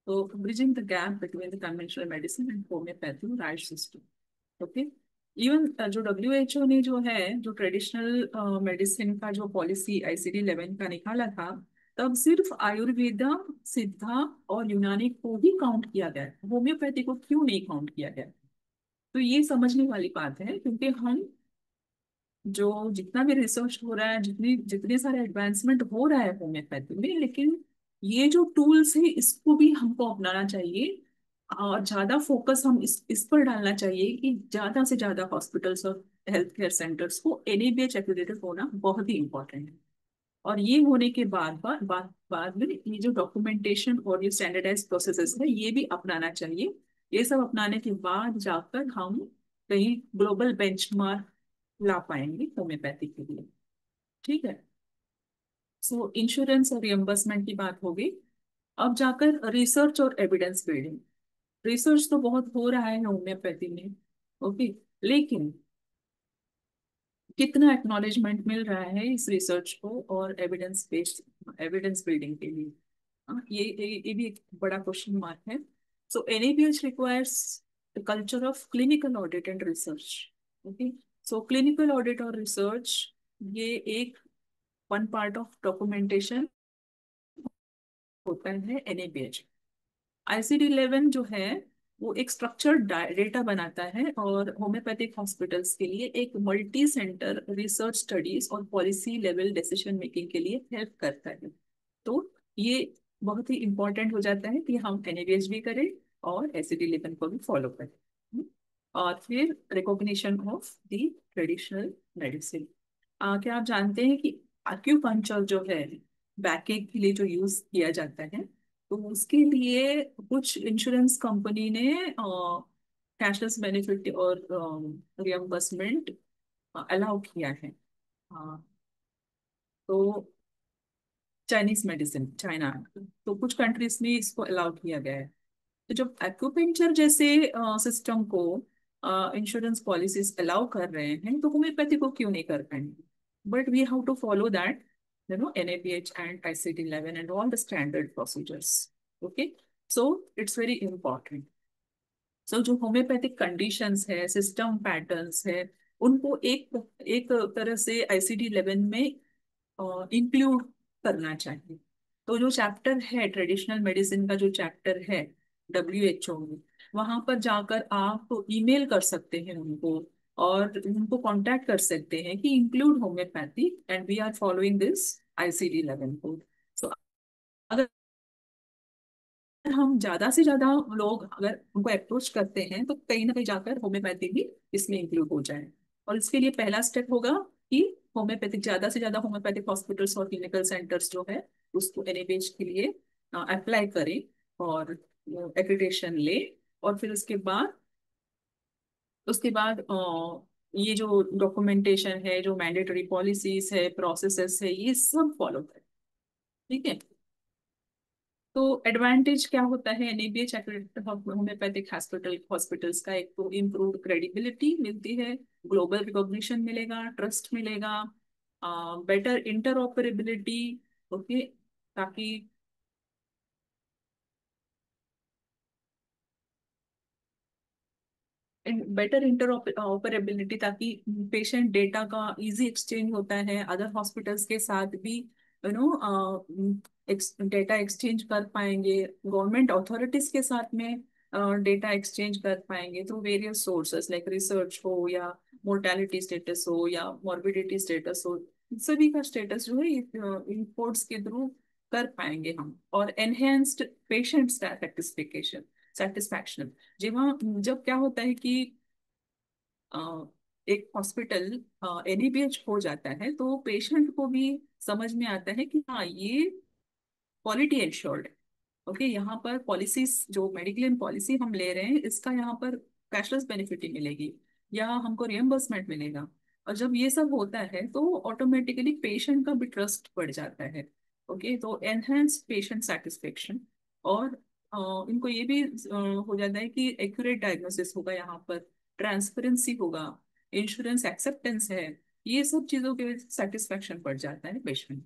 तो bridging the gap between the conventional medicine and homeopathy right system. Okay. Even जो WHO ने जो है, जो ट्रेडिशनल मेडिसिन का जो पॉलिसी ICD-11 का निकाला था, तब सिर्फ आयुर्वेदा, सिद्धा और यूनानी को ही काउंट किया गया है, होम्योपैथी को क्यों नहीं काउंट किया गया। तो ये समझने वाली बात है, क्योंकि हम जो जितना भी रिसर्च हो रहा है, जितनी जितने सारे एडवांसमेंट हो रहा है होम्योपैथी में, लेकिन ये जो टूल्स है इसको भी हमको अपनाना चाहिए। और ज्यादा फोकस हम इस पर डालना चाहिए कि ज्यादा से ज्यादा हॉस्पिटल्स और हेल्थ केयर सेंटर्स को NABH एक्रेडिटेड होना बहुत ही इंपॉर्टेंट है। और ये होने के बाद में ये जो डॉक्यूमेंटेशन और ये स्टैंडर्डाइज प्रोसेसेस है, ये भी अपनाना चाहिए। ये सब अपनाने के बाद जाकर हम कहीं ग्लोबल बेंचमार्क ला पाएंगे होम्योपैथी के लिए। ठीक है। सो इंश्योरेंस और रियम्बर्समेंट की बात होगी। अब जाकर रिसर्च और एविडेंस बिल्डिंग। रिसर्च तो बहुत हो रहा है होम्योपैथी में। ओके। लेकिन कितना एक्नॉलेजमेंट मिल रहा है इस रिसर्च को और एविडेंस बिल्डिंग के लिए। ये भी एक बड़ा क्वेश्चन मार्क है। सो NABH requires the culture of clinical audit and research. Okay. So clinical audit और रिसर्च, ये एक वन पार्ट ऑफ डॉक्यूमेंटेशन होता है NABH। ICD-11 जो है वो एक स्ट्रक्चर्ड डेटा बनाता है और होम्योपैथिक हॉस्पिटल्स के लिए एक मल्टी सेंटर रिसर्च स्टडीज और पॉलिसी लेवल डिसीजन मेकिंग के लिए हेल्प करता है। तो ये बहुत ही इंपॉर्टेंट हो जाता है कि हम NABH भी करें और ICD-11 को भी फॉलो करें। और फिर recognition of the traditional medicine. क्या आप जानते हैं कि एक्यूपंक्चर जो है बैकएक के लिए जो यूज किया जाता है, तो उसके लिए कुछ इंश्योरेंस कंपनी ने कैशलेस बेनिफिट और रियम्बर्समेंट अलाउ किया है। अ, तो चाइनीज मेडिसिन, चाइना, तो कुछ कंट्रीज में इसको अलाउ किया गया है। तो जब एक्यूपेंचर जैसे सिस्टम को इंश्योरेंस पॉलिसीज अलाउ कर रहे हैं, तो होम्योपैथी को क्यों नहीं कर पाएंगे। But we have to follow that, NABH and ICD-11 and all the standard procedures. Okay, so it's very important. So जो होम्योपैथिक कंडीशंस है, सिस्टम पैटर्न्स है, उनको एक एक तरह से ICD-11 में इंक्लूड करना चाहिए। तो जो चैप्टर है, ट्रेडिशनल मेडिसिन का जो चैप्टर है WHO में, वहां पर जाकर आप ईमेल कर सकते हैं उनको और उनको कांटेक्ट कर सकते हैं कि include homeopathy and we are following this ICD-11 code. So अगर हम ज्यादा से ज्यादा लोग अगर उनको अप्रोच करते हैं, तो कहीं ना कहीं जाकर होम्योपैथी भी इसमें इंक्लूड हो जाए। और इसके लिए पहला स्टेप होगा कि होम्योपैथिक, ज्यादा से ज्यादा होम्योपैथिक हॉस्पिटल्स और क्लिनिकल सेंटर्स जो है उसको NABH के लिए अप्लाई करें और एक्रीडेशन ले। और फिर उसके बाद ये जो डॉक्यूमेंटेशन है, जो मैंडेटरी पॉलिसीज है, प्रोसेसेस है, ये सब फॉलो करें। ठीक है। तो एडवांटेज क्या होता है NABH एक्रेडिटेड होम्योपैथिक हॉस्पिटल्स का? एक तो इम्प्रूव क्रेडिबिलिटी मिलती है, ग्लोबल रिकॉग्निशन मिलेगा, ट्रस्ट मिलेगा, बेटर इंटरऑपरेबिलिटी। ओके। ताकि बेटर इंटरऑपरेबिलिटी, ताकि पेशेंट डेटा का इजी एक्सचेंज होता है अदर हॉस्पिटल्स के साथ भी, डेटा एक्सचेंज कर पाएंगे, गवर्नमेंट अथॉरिटीज के साथ में डेटा एक्सचेंज कर पाएंगे through various sources like research हो या मोर्टेलिटी स्टेटस हो या मॉर्बिडिटी स्टेटस हो, सभी का स्टेटस जो है इन कोड्स के थ्रू कर पाएंगे हम। और एनहेंस्ड पेशेंट सेटिस्फिकेशन सेटिस्फैक्शन, जब क्या होता है कि एक हॉस्पिटल एनएबीएच हो जाता है तो पेशेंट को भी समझ में आता है कि हाँ ये क्वालिटी एंश्योर्ड है। ओके, यहाँ पर पॉलिसीज जो मेडिक्लेम पॉलिसी हम ले रहे हैं इसका यहाँ पर कैशलेस बेनिफिट ही मिलेगी या हमको रियम्बर्समेंट मिलेगा। और जब ये सब होता है तो ऑटोमेटिकली पेशेंट का भी ट्रस्ट बढ़ जाता है। ओके, तो एनहेंस पेशेंट सेटिस्फेक्शन। और इनको ये भी हो जाता है कि एक्यूरेट डायग्नोसिस होगा यहाँ पर, ट्रांसपेरेंसी होगा, इंश्योरेंस एक्सेप्टेंस है, ये सब चीज़ों के सेटिस्फेक्शन बढ़ जाता है पेशेंट।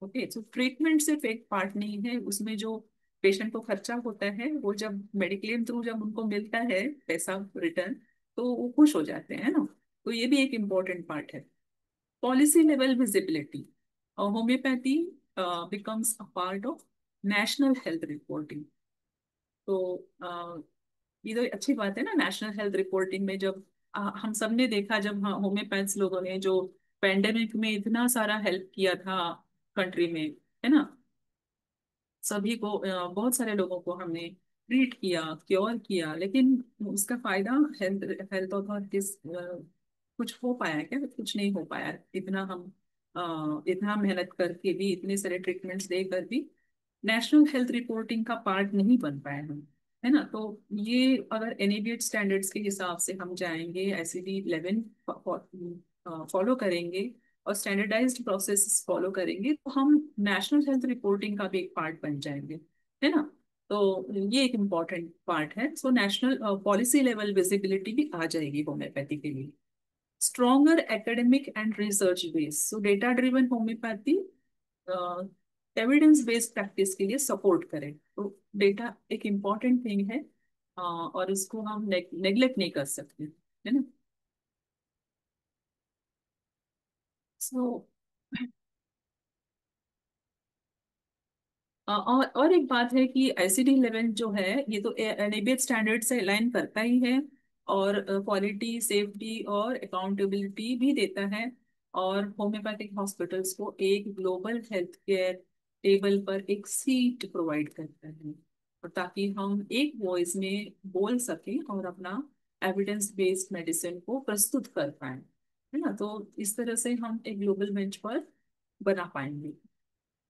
ओके, तो ट्रीटमेंट सिर्फ एक पार्ट नहीं है, उसमें जो पेशेंट को खर्चा होता है वो जब मेडिक्लेम थ्रू जब उनको मिलता है पैसा रिटर्न, तो वो खुश हो जाते हैं ना। तो ये भी एक इम्पोर्टेंट पार्ट है। Policy level visibility, homeopathy becomes a part of national health reporting. तो ये तो अच्छी बात है ना, नेशनल हेल्थ रिपोर्टिंग में जब हम सब ने देखा, जब हाँ होम्योपैथ्स लोगों ने जो पेंडेमिक में इतना सारा हेल्प किया था कंट्री में, है ना, सभी को बहुत सारे लोगों को हमने ट्रीट किया, क्योर किया, लेकिन उसका फायदा हेल्थ हेल्थ अथॉरिटीज कुछ हो पाया क्या? कुछ नहीं हो पाया। इतना हम इतना मेहनत करके भी, इतने सारे ट्रीटमेंट्स देकर भी नेशनल हेल्थ रिपोर्टिंग का पार्ट नहीं बन पाए हम, है ना। तो ये अगर एनएबीएच स्टैंडर्ड्स के हिसाब से हम जाएंगे, ICD-11 फॉलो करेंगे और स्टैंडर्डाइज्ड प्रोसेस फॉलो करेंगे, तो हम नेशनल हेल्थ रिपोर्टिंग का भी एक पार्ट बन जाएंगे, है ना। तो ये एक इम्पॉर्टेंट पार्ट है। So national policy level visibility भी आ जाएगी होम्योपैथी के लिए। Stronger academic and research base, so data driven homeopathy evidence based practice के लिए सपोर्ट करें। तो डेटा एक इम्पॉर्टेंट थिंग है, और इसको हम नेग्लेक्ट नहीं कर सकते, है ना। सो और एक बात है कि ICD-11 जो है ये तो एनएबीएच स्टैंडर्ड से अलाइन करता ही है, और क्वालिटी, सेफ्टी और अकाउंटेबिलिटी भी देता है। और होम्योपैथिक हॉस्पिटल्स को एक ग्लोबल हेल्थ केयर टेबल पर एक सीट प्रोवाइड करता है, और ताकि हम एक वॉइस में बोल सकें और अपना एविडेंस बेस्ड मेडिसिन को प्रस्तुत कर पाए, है ना। तो इस तरह से हम एक ग्लोबल बेंच पर बना पाएंगे।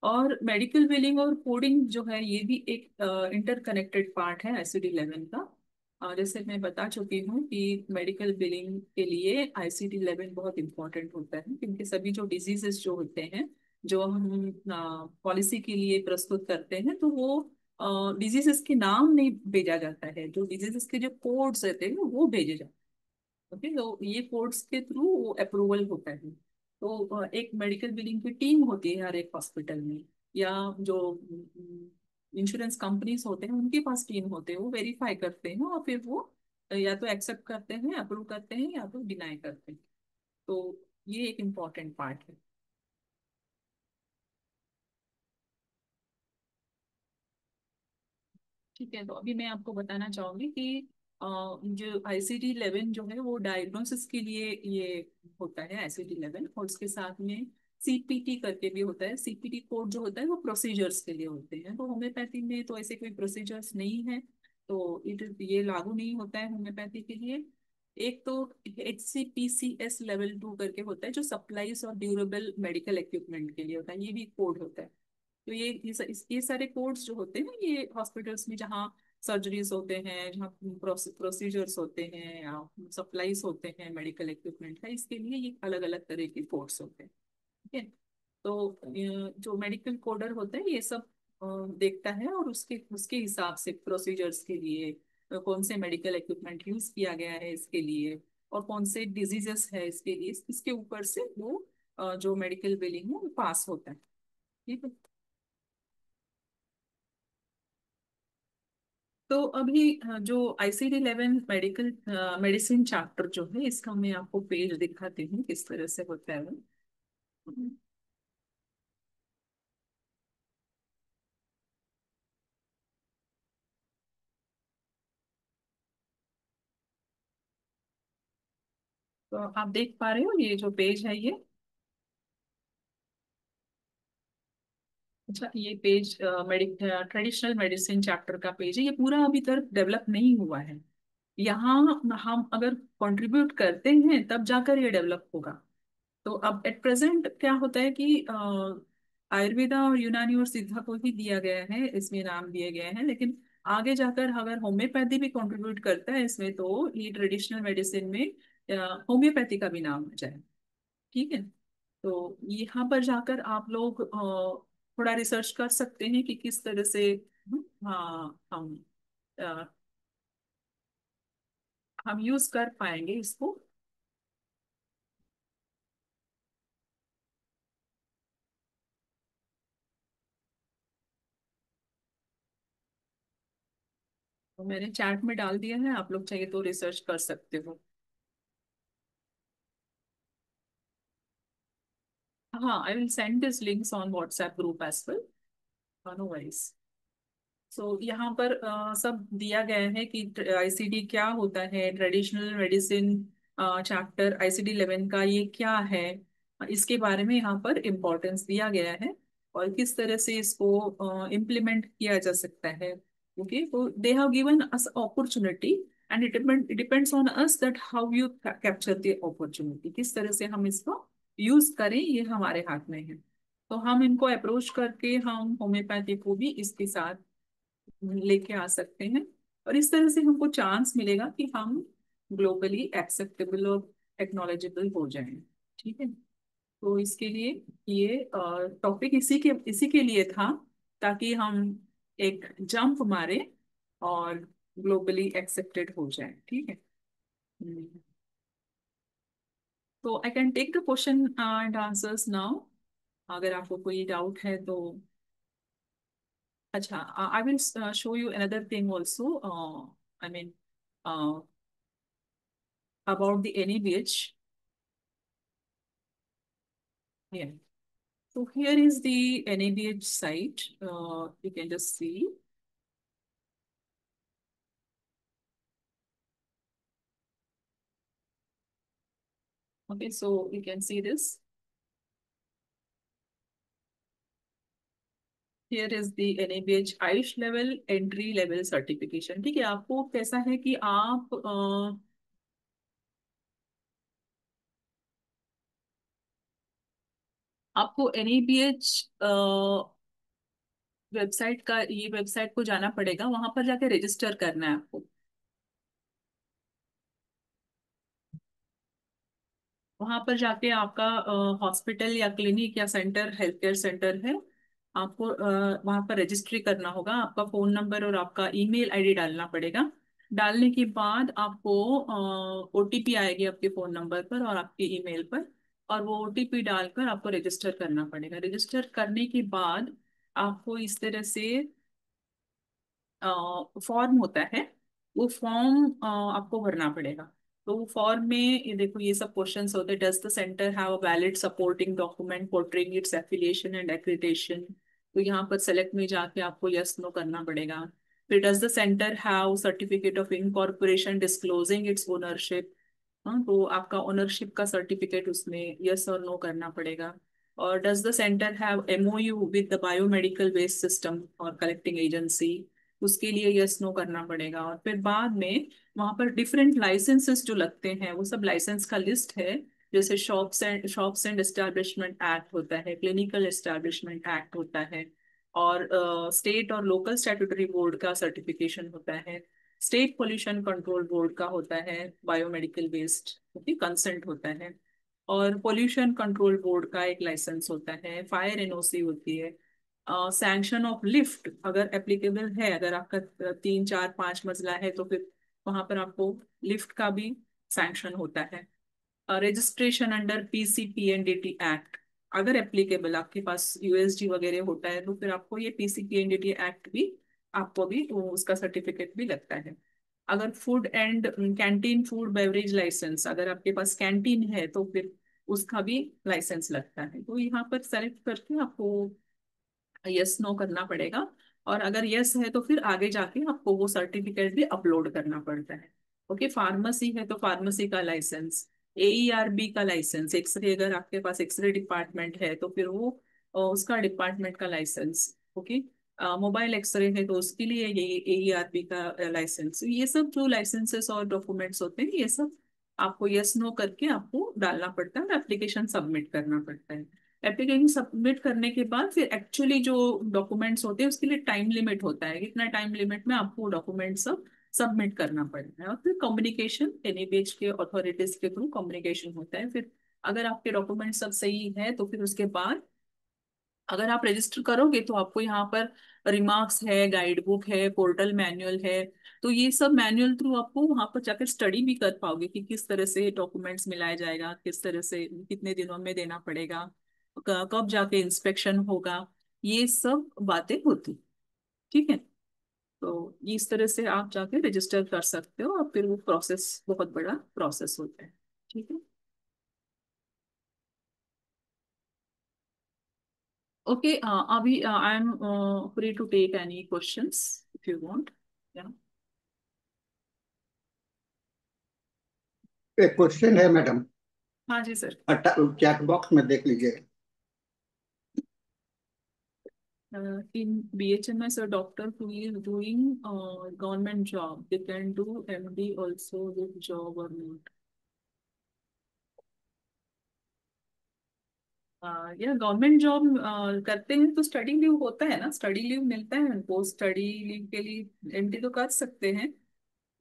और मेडिकल बिलिंग और कोडिंग जो है ये भी एक इंटरकनेक्टेड पार्ट है ICD-11 का। जैसे मैं बता चुकी हूँ कि मेडिकल बिलिंग के लिए ICD-11 बहुत इंपॉर्टेंट होता है, क्योंकि सभी जो डिजीजेस जो होते हैं जो हम पॉलिसी के लिए प्रस्तुत करते हैं, तो वो डिजीजेस के नाम नहीं भेजा जाता है, जो डिजीजेस के जो कोड्स रहते हैं वो भेजे जाते हैं। ओके, तो ये कोड्स के थ्रू वो अप्रूवल होता है। तो एक मेडिकल बिलिंग की टीम होती है हर एक हॉस्पिटल में, या जो इंश्योरेंस कंपनीज होते हैं उनके पास टीम होते हैं, वो वेरीफाई करते हैं और फिर वो या तो एक्सेप्ट करते हैं, अप्रूव करते हैं, या तो डिनाई करते हैं। तो ये एक इम्पॉर्टेंट पार्ट है। ठीक है, तो अभी मैं आपको बताना चाहूंगी कि जो ICD-11 जो है वो डायग्नोसिस के लिए ये होता है ICD-11, और उसके साथ में CPT करके भी होता है। CPT कोड जो होता है वो प्रोसीजर्स के लिए होते हैं, तो होम्योपैथी में तो ऐसे कोई प्रोसीजर्स नहीं है, तो ये लागू नहीं होता है होम्योपैथी के लिए। एक तो HCPCS लेवल 2 करके होता है, जो सप्लाईज और ड्यूरेबल मेडिकल इक्विपमेंट के लिए होता है, ये भी कोड होता है। तो ये सारे कोड्स जो होते हैं ये हॉस्पिटल्स में जहाँ सर्जरीज होते हैं, जहाँ प्रोसीजर्स होते हैं या सप्लाईज होते हैं मेडिकल इक्विपमेंट का, इसके लिए ये अलग अलग तरह के कोड्स होते हैं। ठीक है, तो जो मेडिकल कोडर होता है ये सब देखता है, और उसके उसके हिसाब से प्रोसीजर्स के लिए कौन से मेडिकल इक्विपमेंट यूज किया गया है इसके लिए, और कौन से डिजीजेस है इसके लिए, इसके ऊपर से वो जो मेडिकल बिलिंग है वो पास होता है। ठीक है, तो अभी जो ICD-11 मेडिकल मेडिसिन चैप्टर जो है इसका मैं आपको पेज दिखाती हूँ किस तरह से होता है वो। तो आप देख पा रहे हो ये जो पेज है ये। अच्छा, ये पेज ट्रेडिशनल मेडिसिन चैप्टर का पेज है। ये पूरा अभी तक डेवलप नहीं हुआ है। यहाँ हम अगर कंट्रीब्यूट करते हैं तब जाकर ये डेवलप होगा। तो अब एट प्रेजेंट क्या होता है कि आयुर्वेदा और यूनानी और सिद्धा को ही दिया गया है, इसमें नाम दिए गए हैं, लेकिन आगे जाकर अगर होम्योपैथी भी कंट्रीब्यूट करता है इसमें तो ये ट्रेडिशनल मेडिसिन में होम्योपैथी का भी नाम आ जाए। ठीक है। तो यहाँ पर जाकर आप लोग थोड़ा रिसर्च कर सकते हैं कि किस तरह से हाँ अ, हम यूज कर पाएंगे इसको। तो मैंने चैट में डाल दिया है, आप लोग चाहिए तो रिसर्च कर सकते हो। हाँ, I will send this links on WhatsApp group as well. No worries. So यहाँ पर सब दिया गया है कि आईसीडी क्या होता है, ट्रेडिशनल मेडिसिन चैप्टर आईसीडी 11 का ये क्या है, इसके बारे में यहाँ पर इम्पोर्टेंस दिया गया है और किस तरह से इसको इम्प्लीमेंट किया जा सकता है। ओके, तो they have given us opportunity and it depends on us that how you capture the opportunity, किस तरह से हम इसको यूज करें ये हमारे हाथ में है। तो हम इनको अप्रोच करके हम होम्योपैथी को भी इसके साथ लेके आ सकते हैं और इस तरह से हमको चांस मिलेगा कि हम ग्लोबली एक्सेप्टेबल और एक्नॉलेजेबल हो जाएं। ठीक है। तो इसके लिए ये टॉपिक इसी के लिए था, ताकि हम एक जंप मारे और ग्लोबली एक्सेप्टेड हो जाए। ठीक है। हम्म। तो I can take the question and answers now, अगर आपको कोई डाउट है तो। अच्छा, I will show you another thing also, I mean about the NABH. Yeah. So here is the NABH site. You can just see. Okay, so you can see this. Here is the NABH Ayush level entry level certification. ठीक है, आपको कैसा है कि आपको NABH website का, ये website को जाना पड़ेगा, वहां पर जाके रजिस्टर करना है आपको। वहां पर जाके आपका हॉस्पिटल या क्लिनिक या सेंटर, हेल्थ केयर सेंटर है, आपको वहां पर रजिस्ट्री करना होगा। आपका फोन नंबर और आपका ईमेल आईडी डालना पड़ेगा। डालने के बाद आपको ओटीपी आएगी आपके फोन नंबर पर और आपके ईमेल पर, और वो ओटीपी डालकर आपको रजिस्टर करना पड़ेगा। रजिस्टर करने के बाद आपको इस तरह से फॉर्म होता है, वो फॉर्म आपको भरना पड़ेगा। तो वो फॉर्म में ये देखो, ये सब क्वेश्चंस होते हैं। Does the centre have a valid supporting document portraying it's affiliation and accreditation, तो यहाँ पर सेलेक्ट में जाके आपको यस नो करना पड़ेगा। फिर does the centre have certificate of incorporation disclosing it's ownership, हाँ, तो आपका ओनरशिप का सर्टिफिकेट उसमें यस और नो करना पड़ेगा। और does the centre have MOU with the biomedical waste system और कलेक्टिंग एजेंसी, उसके लिए यस नो करना पड़ेगा। और फिर बाद में वहां पर डिफरेंट लाइसेंसेस जो लगते हैं वो सब लाइसेंस का लिस्ट है। जैसे शॉप्स एंड एस्टेब्लिशमेंट एक्ट होता है, क्लिनिकल एस्टेब्लिशमेंट एक्ट होता है, और स्टेट और लोकल स्टैट्यूटरी बोर्ड का सर्टिफिकेशन होता है, स्टेट पोल्यूशन कंट्रोल बोर्ड का होता है, बायोमेडिकल वेस्ट ओके कंसेंट होता है, और पोल्यूशन कंट्रोल बोर्ड का एक लाइसेंस होता है, फायर एनओसी होती है, सैंक्शन ऑफ लिफ्ट अगर एप्लीकेबल है, अगर आपका 3 4 5 मंजिला है तो फिर वहां पर आपको लिफ्ट का भी सैंक्शन होता है। रजिस्ट्रेशन अंडर पीसीपीएनडीटी एक्ट अगर एप्लीकेबल आपके पास यूएसजी वगैरह होता है तो फिर आपको ये पीसीपीएनडीटी एक्ट भी, आपको भी उसका सर्टिफिकेट भी लगता है। अगर food and canteen food beverage licence, अगर आपके पास कैंटीन है तो फिर उसका भी लाइसेंस लगता है। तो यहाँ पर सेलेक्ट करके आपको यस नो करना पड़ेगा, और अगर यस है तो फिर आगे जाके आपको वो सर्टिफिकेट भी अपलोड करना पड़ता है। ओके, फार्मेसी है तो फार्मेसी का लाइसेंस, AERB का लाइसेंस, एक्सरे, अगर आपके पास एक्सरे डिपार्टमेंट है तो फिर वो उसका डिपार्टमेंट का लाइसेंस। ओके। मोबाइल एक्सरे है तो उसके लिए ये AERB का लाइसेंस। ये सब जो लाइसेंसेस और डॉक्यूमेंट्स होते हैं, ये सब आपको यस नो करके आपको डालना पड़ता है और एप्लीकेशन सबमिट करना पड़ता है। एप्लीकेशन सबमिट करने के बाद फिर एक्चुअली जो डॉक्यूमेंट्स होते हैं उसके लिए टाइम लिमिट होता है, कितना टाइम लिमिट में आपको डॉक्यूमेंट सब सबमिट करना पड़ता है। और फिर कम्युनिकेशन एनएबीएच के अथॉरिटीज के थ्रू कम्युनिकेशन होता है। फिर अगर आपके डॉक्यूमेंट सब सही है तो फिर उसके बाद अगर आप रजिस्टर करोगे तो आपको यहाँ पर रिमार्क्स है, गाइड बुक है, पोर्टल मैनुअल है। तो ये सब मैनुअल थ्रू आपको वहां पर जाकर स्टडी भी कर पाओगे कि किस तरह से डॉक्यूमेंट्स मिलाया जाएगा, किस तरह से कितने दिनों में देना पड़ेगा, कब जाके इंस्पेक्शन होगा, ये सब बातें होती। ठीक है। तो इस तरह से आप जाके रजिस्टर कर सकते हो और फिर वो प्रोसेस बहुत बड़ा प्रोसेस होता है। ठीक है। ओके। अभी I am free to take any questions if you want. Yeah. एक क्वेश्चन है मैडम, हाँ जी सर। चैट बॉक्स में देख लीजिए। In BHMS, a doctor who is doing government job, they can do MD also with job or not? या government job करते हैं तो स्टडी लीव होता है ना, स्टडी लीव मिलता है उनको, स्टडी लीव के लिए एमडी तो कर सकते हैं।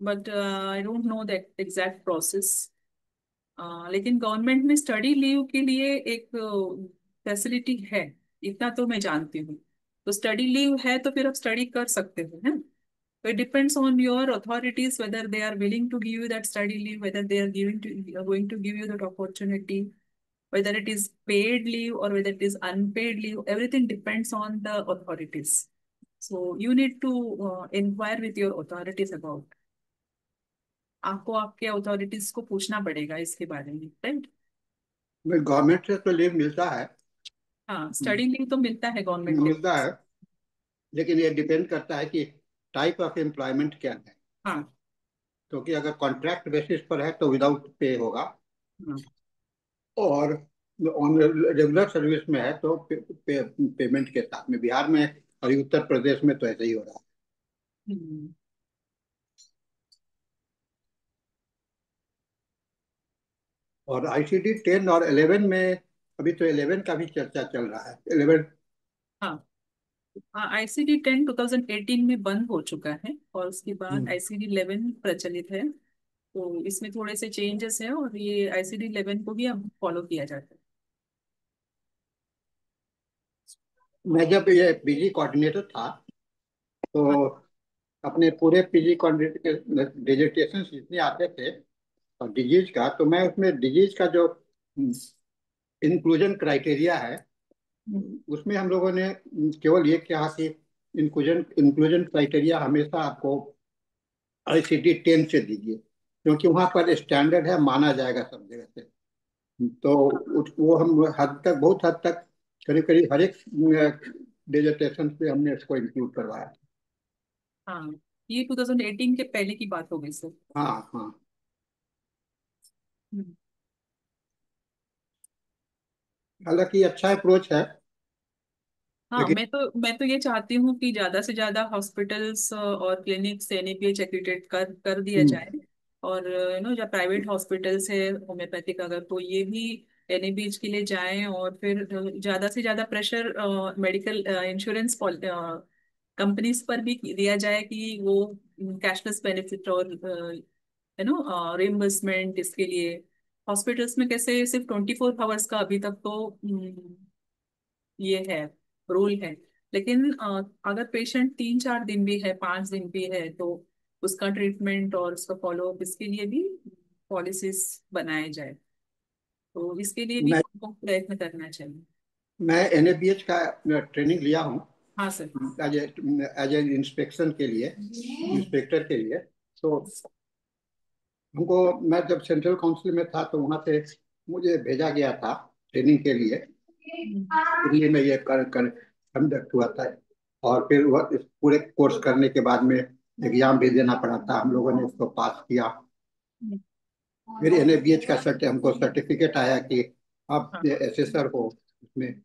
But I don't know that exact process. लेकिन गवर्नमेंट में स्टडी लीव के लिए एक फैसिलिटी है, इतना तो मैं जानती हूँ। तो स्टडी लीव है तो फिर आप स्टडी कर सकते हो, है। So it depends on your authorities whether they are willing to give you that study leave, whether they are going to give you that opportunity, whether it is paid leave or whether it is unpaid leave. Everything depends on the authorities. So you need to inquire with your authorities about। आपको आपके authorities को पूछना पड़ेगा इसके बारे में, right. Government से तो लीव मिलता है। हाँ, स्टडी लीव तो मिलता है गवर्नमेंट के। मिलता है, लेकिन ये डिपेंड करता है कि टाइप ऑफ एम्प्लॉयमेंट क्या है। हाँ। क्योंकि अगर कॉन्ट्रैक्ट बेसिस पर है तो विदाउट पे होगा, हाँ। और ऑन रेगुलर सर्विस में है तो पेमेंट के साथ में। बिहार में और उत्तर प्रदेश में तो ऐसा ही हो रहा है। हम्म। और आईसीडी 10 और 11 में, अभी तो 11 का भी चर्चा चल रहा है। 11। हाँ, ICD 10 2018 में बंद हो चुका है और उसके बाद ICD 11 प्रचलित है। तो इसमें थोड़े से चेंजेस हैं और ये ICD 11 को भी अब फॉलो किया जाता है। मैं जब ये पीजी कोऑर्डिनेटर था तो हाँ। अपने पूरे पीजी कोऑर्डिनेटर डिजिटेशन जितने आते थे और डिजीज का, तो मैं उसमें डिजीज का जो इंक्लूजन क्राइटेरिया है, उसमें हम लोगों ने केवल ये कहा कि इंक्लूजन इंक्लूजन क्राइटेरिया हमेशा आपको आईसीडी 10 से दीजिए, क्योंकि वहाँ पर स्टैंडर्ड है, माना जाएगा सब जगह से। तो वो हम हद तक, बहुत हद तक, करीब करीब हर एक डिजिटेशन पे हमने इसको इंक्लूड करवाया। हाँ, ये 2018 के पहले की बात हो गई सर। हाँ हाँ। हम्म। हालांकि अच्छा अप्रोच है, हाँ, लेकिन मैं तो ये चाहती हूँ कि ज्यादा से ज्यादा हॉस्पिटल्स और क्लिनिक्स NABH एक्रीडेट कर दिया हम्म, जाए। और जो प्राइवेट हॉस्पिटल्स है होम्योपैथिक, अगर तो ये भी NABH के लिए जाएं और फिर ज्यादा से ज्यादा प्रेशर मेडिकल इंश्योरेंस कंपनीज पर भी दिया जाए कि वो कैशलेस बेनिफिट और रिम्बर्समेंट इसके लिए। हॉस्पिटल्स में कैसे सिर्फ 24 आवर्स का अभी तक तो ये है, रूल है। लेकिन अगर पेशेंट 3-4 दिन भी है, 5 दिन भी है, तो उसका ट्रीटमेंट और उसका फॉलोअप इसके लिए भी पॉलिसीज बनाए जाए। तो इसके लिए भी मैं हमको प्रयत्न करना चाहिए। मैं एनएबीएच का ट्रेनिंग लिया हूँ हाँ सर। एज ए इंस्पेक्शन के लिए, इंस्पेक्टर के लिए। तो हमको, मैं जब सेंट्रल काउंसिल में था तो वहाँ से मुझे भेजा गया था ट्रेनिंग के लिए। हम्म। दिल्ली में ये कर कंडक्ट हुआ था, और फिर वह इस पूरे कोर्स करने के बाद में एग्जाम भी देना पड़ा था। हम लोगों ने उसको पास किया। फिर NABH का हमको सर्टिफिकेट आया कि आप हाँ, एसेसर हो उसमें।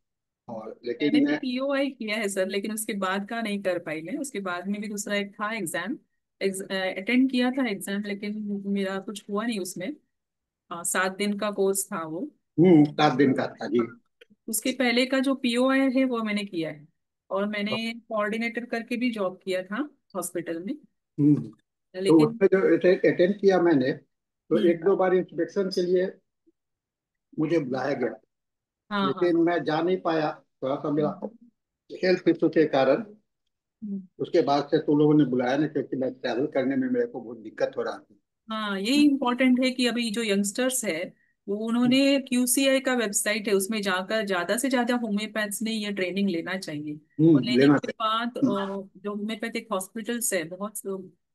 और मैंने लेकिन भी मैं POI किया है सर, लेकिन उसके बाद का नहीं कर पाई मैं। उसके बाद में भी दूसरा एक था एग्जाम, अटेंड किया था एग्जाम, लेकिन मेरा कुछ हुआ नहीं उसमें। 7 दिन का कोर्स था वो। 7 दिन का था जी। हाँ, उसके पहले का जो POI है वो मैंने किया है। और मैंने कोऑर्डिनेटर करके भी जॉब किया था हॉस्पिटल में। हम्म तो लेकिन उसमें जो अटेंड किया मैंने, तो हम्म, 1-2 बार इंस्पेक्शन के लिए मुझे बुलाया गया, हाँ हाँ। लेकिन मैं जा नहीं पाया, थोड़ा सा मेरा हम्म, हेल्थ इशू के कारण। हम्म। उसके बाद से तो लोगों ने बुलाया नहीं, क्योंकि मैं ट्रैवल करने में मेरे को बहुत दिक्कत हो रहा थी। हाँ, यही इम्पोर्टेंट है कि अभी जो यंगस्टर्स है वो उन्होंने QCI का वेबसाइट है, उसमें जाकर ज्यादा से ज्यादा होम्योपैथ्स ने ये ट्रेनिंग लेना चाहिए। और लेने लेना के बाद चाहिए। जो होम्योपैथिक हॉस्पिटल्स है, बहुत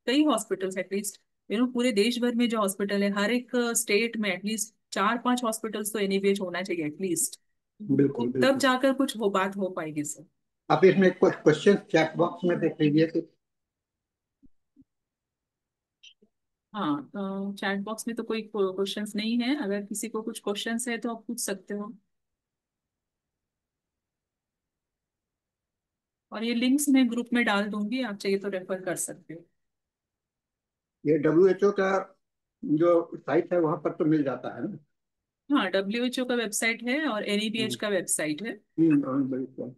कई हॉस्पिटल्स एटलीस्ट, पूरे देश भर में जो हॉस्पिटल है, हर एक स्टेट में एटलीस्ट 4-5 हॉस्पिटल्स तो NABH होना चाहिए एटलीस्ट। तो बिल्कुल तब बिल्कुल। जाकर कुछ हो बात हो पाएगी सर। आप इसमें कुछ क्वेश्चन चैट बॉक्स में देख लीजिए कि हाँ, तो चैट बॉक्स में तो कोई क्वेश्चंस नहीं है, अगर किसी को कुछ क्वेश्चंस है तो आप पूछ सकते हो। और ये लिंक्स मैं ग्रुप में डाल दूंगी, आप चाहिए तो रेफर कर सकते हो। ये WHO का जो साइट है वहां पर तो मिल जाता है ना। हाँ, WHO का वेबसाइट है और NABH हम्म, का वेबसाइट है। बिल्कुल।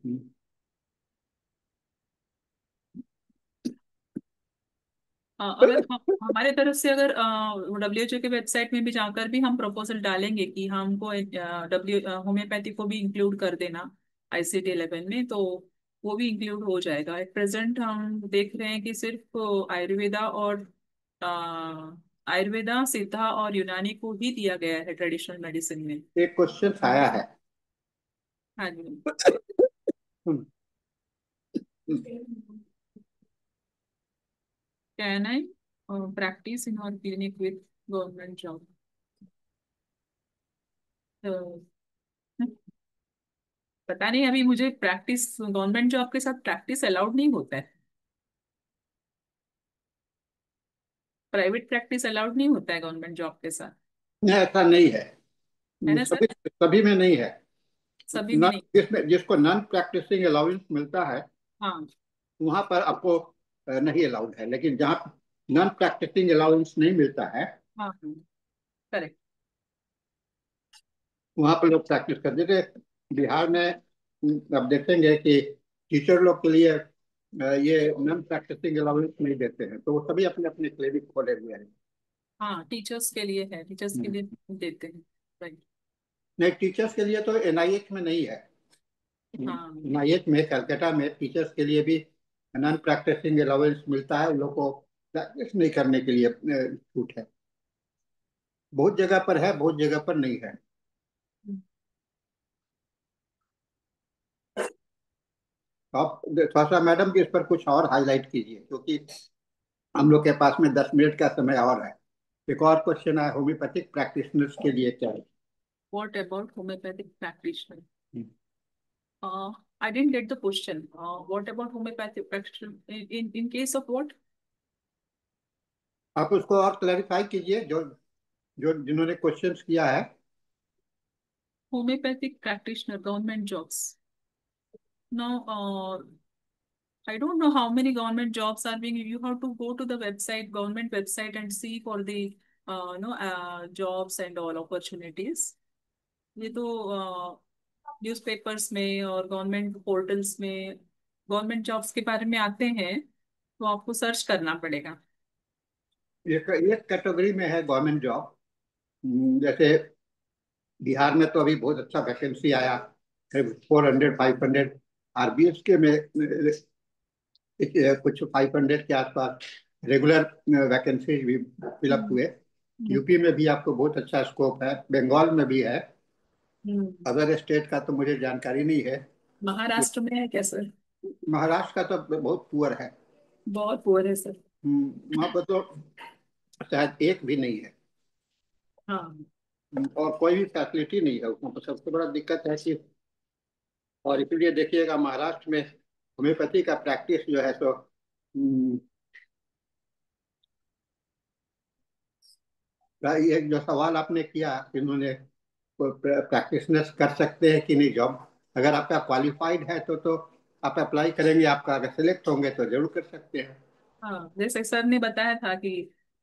अगर हमारे तरफ से, अगर WHO के वेबसाइट में भी जाकर भी हम प्रपोजल डालेंगे कि हमको होम्योपैथी को भी इंक्लूड कर देना ICT 11 में, तो वो भी इंक्लूड हो जाएगा। एट प्रेजेंट हम देख रहे हैं कि सिर्फ आयुर्वेदा और अ, आयुर्वेदा, सिद्धा और यूनानी को ही दिया गया है ट्रेडिशनल मेडिसिन में। एक क्वेश्चन आया है। हाँ जी। हम्म, कैन आई प्रैक्टिस इन और क्लिनिक विथ गवर्नमेंट जॉब? पता नहीं, अभी मुझे प्रैक्टिस गवर्नमेंट जॉब के साथ प्रैक्टिस अलाउड नहीं होता है। प्राइवेट प्रैक्टिस अलाउड नहीं होता है गवर्नमेंट जॉब के साथ। नहीं, ऐसा नहीं है। है ना सर? सभी सभी में नहीं है। सभी में नहीं। जिसमें जिसको नॉन प्रैक्टिसिंग अलाउंस मिलता है, हाँ वहां पर आपको नहीं अलाउड है, लेकिन जहाँ नॉन प्रैक्टिसिंग अलाउंस नहीं मिलता है, हाँ हाँ, करेक्ट। वहां पर लोग प्रैक्टिस करते थे। बिहार में अब देखेंगे कि टीचर लोग के लिए ये नॉन प्रैक्टिसिंग अलाउंस नहीं देते हैं, तो वो सभी अपने अपने क्लिनिक खोले हुए हैं। हाँ, टीचर्स के लिए है, टीचर्स के हम्म। लिए देते हैं। राइट। नहीं, टीचर्स के लिए तो NIH में नहीं है। हाँ। NIH में कलकत्ता में टीचर्स के लिए भी नॉन प्रैक्टिसिंग अलाउंस मिलता है, उन लोग को प्रैक्टिस नहीं करने के लिए छूट है। बहुत जगह पर है, बहुत जगह पर नहीं है। आप थोड़ा सा मैडम जी इस पर कुछ और हाईलाइट कीजिए, क्योंकि हम लोग के पास में 10 मिनट का समय और है। एक और क्वेश्चन है, होम्योपैथिक प्रैक्टिशनर्स के लिए क्या है? What about homeopathic practitioner? Hmm. I didn't get the question. What about homeopathic practitioner? In case of what? आप उसको और क्लैरिफाई कीजिए, जो जो जिन्होंने क्वेश्चंस किया है। Homeopathic practitioner, government jobs. Now, I don't know how many government jobs are being. You have to go to the website, government website, and see for the jobs and all opportunities. ये तो newspapers में और government portals में government jobs के बारे में आते हैं, तो आपको सर्च करना पड़ेगा। एक कैटेगरी में है गवर्नमेंट जॉब। जैसे बिहार में तो अभी बहुत अच्छा वैकेंसी आया, 400-500। RBS के में कुछ 500 के आसपास रेगुलर वैकेंसी भी फिलअप हम्म, हुए। हम्म, यूपी में भी आपको बहुत अच्छा स्कोप है, बंगाल में भी है। हम्म। अदर स्टेट का तो मुझे जानकारी नहीं है। महाराष्ट्र में है क्या सर? महाराष्ट्र का तो बहुत पुअर है। बहुत पुअर है सर। वहाँ पर तो शायद एक भी नहीं है। हाँ। और कोई भी फैसिलिटी नहीं है उसमें, तो सबसे बड़ा दिक्कत है कि, और इसीलिए देखिएगा महाराष्ट्र में होम्योपैथी का प्रैक्टिस जो है सो हम्म, ये जो सवाल आपने किया कि इन्होंने प्रैक्टिशनर्स कर सकते हैं कि नहीं जॉब, अगर आपका क्वालिफाइड है तो आप अप्लाई करेंगे, आपका अगर सिलेक्ट होंगे तो जरूर कर सकते हैं। हाँ, जैसे सर ने बताया था कि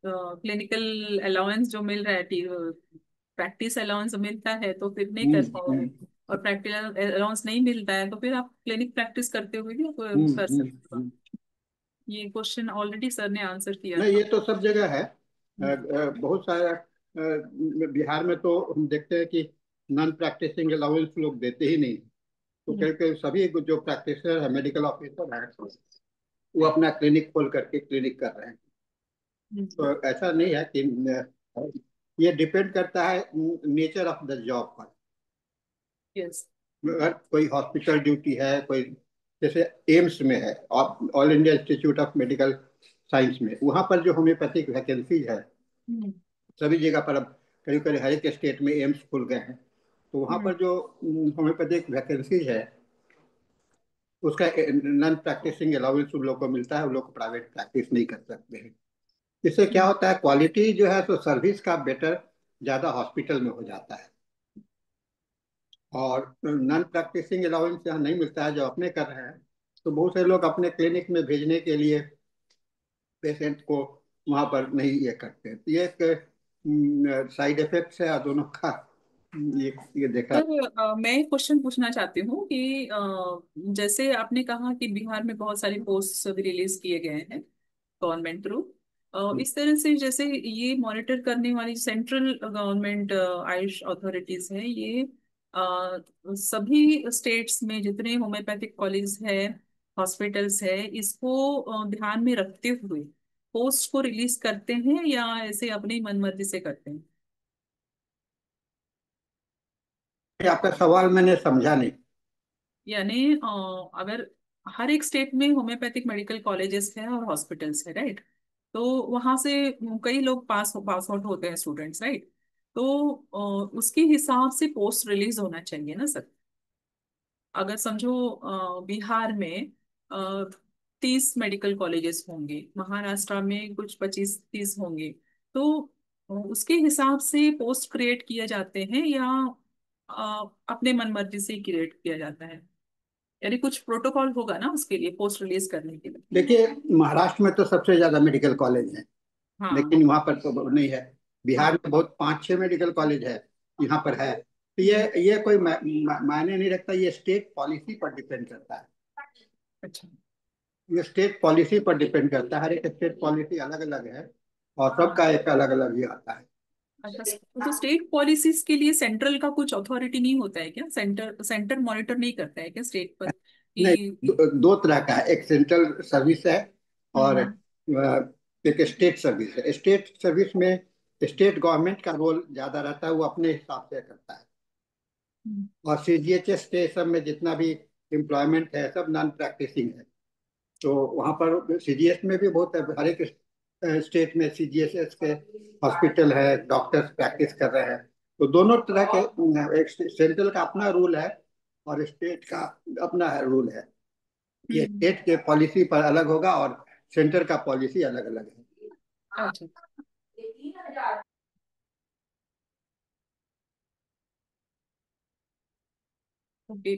क्लिनिकल अलाउंस जो मिल रहा है, प्रैक्टिस अलाउंस मिलता है तो फिर नहीं कर पाओगे, हम्म। और प्रैक्टिकल अलाउंस नहीं मिलता है तो फिर आप क्लिनिक प्रैक्टिस करते हुए भी आप हम्म। कर हम्म। सकते हो। ये क्वेश्चन ऑलरेडी सर ने आंसर किया नहीं, था। ये तो सब जगह है। हम्म, बहुत सारा बिहार में तो हम देखते हैं कि नॉन प्रैक्टिसिंग अलाउंस लोग देते ही नहीं। तो हम्म, कहीं कहीं सभी जो प्रैक्टिशनर है, मेडिकल ऑफिसर है, वो अपना क्लिनिक खोल करके क्लिनिक कर रहे हैं। हम्म, तो ऐसा नहीं है कि ये डिपेंड करता है नेचर ऑफ द जॉब पर। यस। अगर कोई हॉस्पिटल ड्यूटी है, कोई जैसे एम्स में है, all India institute of medical science में, वहाँ पर जो होम्योपैथिक वैकेंसी है, हम्म, सभी जगह पर अब करीब करीब हर एक स्टेट में एम्स खुल गए हैं। तो वहाँ हम्म, पर जो होम्योपैथिक वैकेंसी है, उसका नॉन प्रैक्टिसिंग अलाउंस उन लोग को मिलता है। उन लोग को प्राइवेट प्रैक्टिस नहीं कर सकते हैं। इससे क्या हम्म, होता है, क्वालिटी जो है तो सर्विस का बेटर ज़्यादा हॉस्पिटल में हो जाता है। और नॉन प्रैक्टिसिंग अलाउंस यहाँ नहीं मिलता है, जो अपने कर रहे हैं, तो बहुत से लोग अपने क्लिनिक में भेजने के लिए पेशेंट को वहाँ पर नहीं ये करते हैं। तो ये एक साइड इफेक्ट है दोनों का। ये देखा। सर मैं एक क्वेश्चन पूछना चाहती हूँ कि जैसे आपने कहा कि बिहार में बहुत सारे पोस्ट अभी रिलीज किए गए हैं गवर्नमेंट थ्रू, इस तरह से जैसे ये मॉनिटर करने वाली सेंट्रल गवर्नमेंट आयुष अथॉरिटीज हैं, ये सभी स्टेट्स में जितने होम्योपैथिक कॉलेज है, हॉस्पिटल्स है, इसको ध्यान में रखते हुए पोस्ट को रिलीज करते हैं या ऐसे अपनी मनमर्जी से करते हैं? आपका सवाल मैंने समझा नहीं। यानी अगर हर एक स्टेट में होम्योपैथिक मेडिकल कॉलेजेस हैं और हॉस्पिटल्स है, राइट, तो वहां से कई लोग पास आउट होते हैं स्टूडेंट्स, राइट, तो उसके हिसाब से पोस्ट रिलीज होना चाहिए ना सर। अगर समझो बिहार में 30 मेडिकल कॉलेजेस होंगे, महाराष्ट्र में कुछ 25-30 होंगे, तो उसके हिसाब से पोस्ट क्रिएट किए जाते हैं या अपने मन मर्जी से क्रिएट किया जाता है? यानी कुछ प्रोटोकॉल होगा ना उसके लिए पोस्ट रिलीज करने के लिए। देखिए, महाराष्ट्र में तो सबसे ज्यादा मेडिकल कॉलेज है, हाँ, लेकिन वहाँ पर तो नहीं है। बिहार हाँ। में बहुत 5-6 मेडिकल कॉलेज है, यहाँ पर है। तो ये कोई मायने नहीं रखता। ये स्टेट पॉलिसी पर डिपेंड करता है। अच्छा। ये स्टेट पॉलिसी पर डिपेंड करता है। हर एक स्टेट पॉलिसी अलग अलग है, और हाँ, सबका एक अलग अलग ही आता है। अच्छा, तो स्टेट पॉलिसीज के लिए सेंट्रल का कुछ अथॉरिटी नहीं होता है क्या? सेंटर सेंटर मॉनिटर नहीं करता है क्या स्टेट पर नहीं, कि? दो तरह का है। एक सेंट्रल सर्विस है, और हम्म, एक स्टेट सर्विस है। स्टेट सर्विस में स्टेट गवर्नमेंट का रोल ज्यादा रहता है, वो अपने हिसाब से करता है। हम्म, और सीजीएचएस के सब में जितना भी एम्प्लॉयमेंट है, सब नॉन प्रैक्टिसिंग है। तो वहाँ पर सीजीएस में भी बहुत है। हर एक स्टेट में सीजीएचएस के हॉस्पिटल है, डॉक्टर्स प्रैक्टिस कर रहे हैं। तो दोनों तरह के एक सेंट्रल का अपना रूल है, और स्टेट का अपना रूल है। ये हम्म, स्टेट के पॉलिसी पर अलग होगा, और सेंटर का पॉलिसी अलग अलग है। अच्छा। ओके,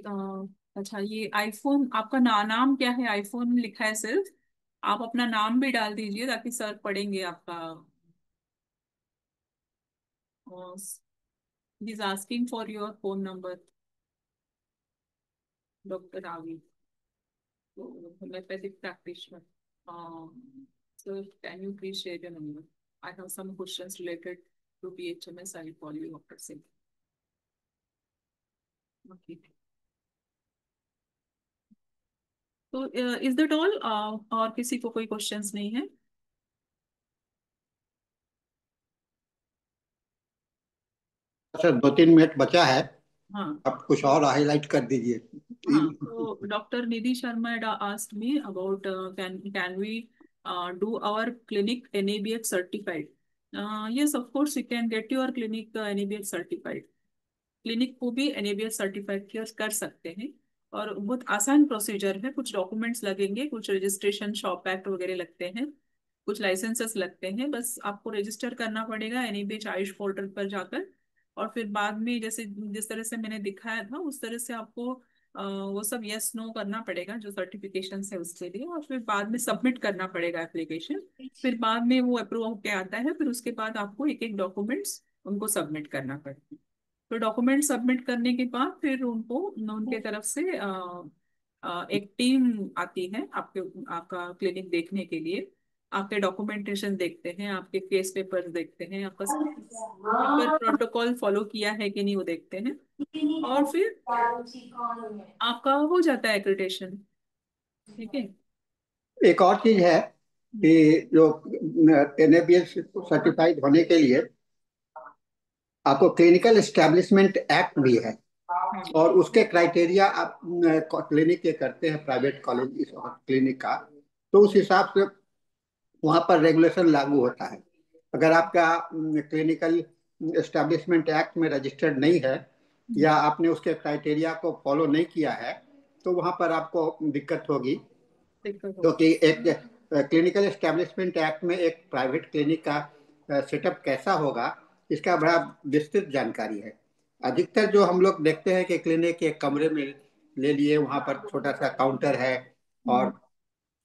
अच्छा, ये आईफोन आपका नाम क्या है? आईफोन लिखा है सिर्फ, आप अपना नाम भी डाल दीजिए ताकि सर पढ़ेंगे आपका। He is asking for your phone number, doctor Ravi, homeopathic practitioner. So can you please share your number? I have some questions related to PHMS. I will call you after same. Okay. तो is that all, और किसी को कोई questions नहीं है? Sir, 2-3 minute बचा है। हाँ। आप कुछ और हाईलाइट कर दीजिए। हाँ, तो doctor Nidhi Sharma asked me about can we do our clinic NABH certified? Yes, of course you can get your clinic NABH certified. Clinic को भी एनएबीएस सर्टिफाइड कर सकते हैं, और बहुत आसान प्रोसीजर है। कुछ डॉक्यूमेंट्स लगेंगे, कुछ रजिस्ट्रेशन शॉप एक्ट वगैरह लगते हैं, कुछ लाइसेंसेस लगते हैं, बस आपको रजिस्टर करना पड़ेगा एनएबीएच आयुष पोर्टल पर जाकर। और फिर बाद में जैसे जिस तरह से मैंने दिखाया था उस तरह से आपको वो सब यस नो करना पड़ेगा जो सर्टिफिकेशन है उसके लिए, और फिर बाद में सबमिट करना पड़ेगा एप्लीकेशन। फिर बाद में वो अप्रूव होके आता है, फिर उसके बाद आपको एक एक डॉक्यूमेंट्स उनको सबमिट करना पड़ेगा। तो डॉक्यूमेंट सबमिट करने के बाद फिर उनको उनके तरफ से एक टीम आती है आपके आपका क्लिनिक देखने के लिए। आपके डॉक्यूमेंटेशन देखते हैं, आपके केस पेपर देखते हैं, आपका प्रॉपर प्रोटोकॉल फॉलो किया है कि नहीं वो देखते हैं। और फिर आपका हो जाता है एक्रेडिटेशन। ठीक है। एक और चीज है कि जो एनएबीएस सर्टिफाइड होने के लिए आपको क्लिनिकल एस्टेब्लिशमेंट एक्ट भी है, हाँ। और उसके क्राइटेरिया आप क्लिनिक के करते हैं प्राइवेट कॉलेज और क्लिनिक का, तो उस हिसाब से वहाँ पर रेगुलेशन लागू होता है। अगर आपका क्लिनिकल एस्टेब्लिशमेंट एक्ट में रजिस्टर्ड नहीं है या आपने उसके क्राइटेरिया को फॉलो नहीं किया है, तो वहाँ पर आपको दिक्कत होगी। दिक्कत होगी। क्योंकि एक क्लिनिकल एस्टेब्लिशमेंट एक्ट में एक प्राइवेट क्लिनिक का सेटअप कैसा होगा, इसका बड़ा विस्तृत जानकारी है। अधिकतर जो हम लोग देखते हैं कि क्लिनिक के कमरे में ले लिए, वहाँ पर छोटा सा काउंटर है हम्म। और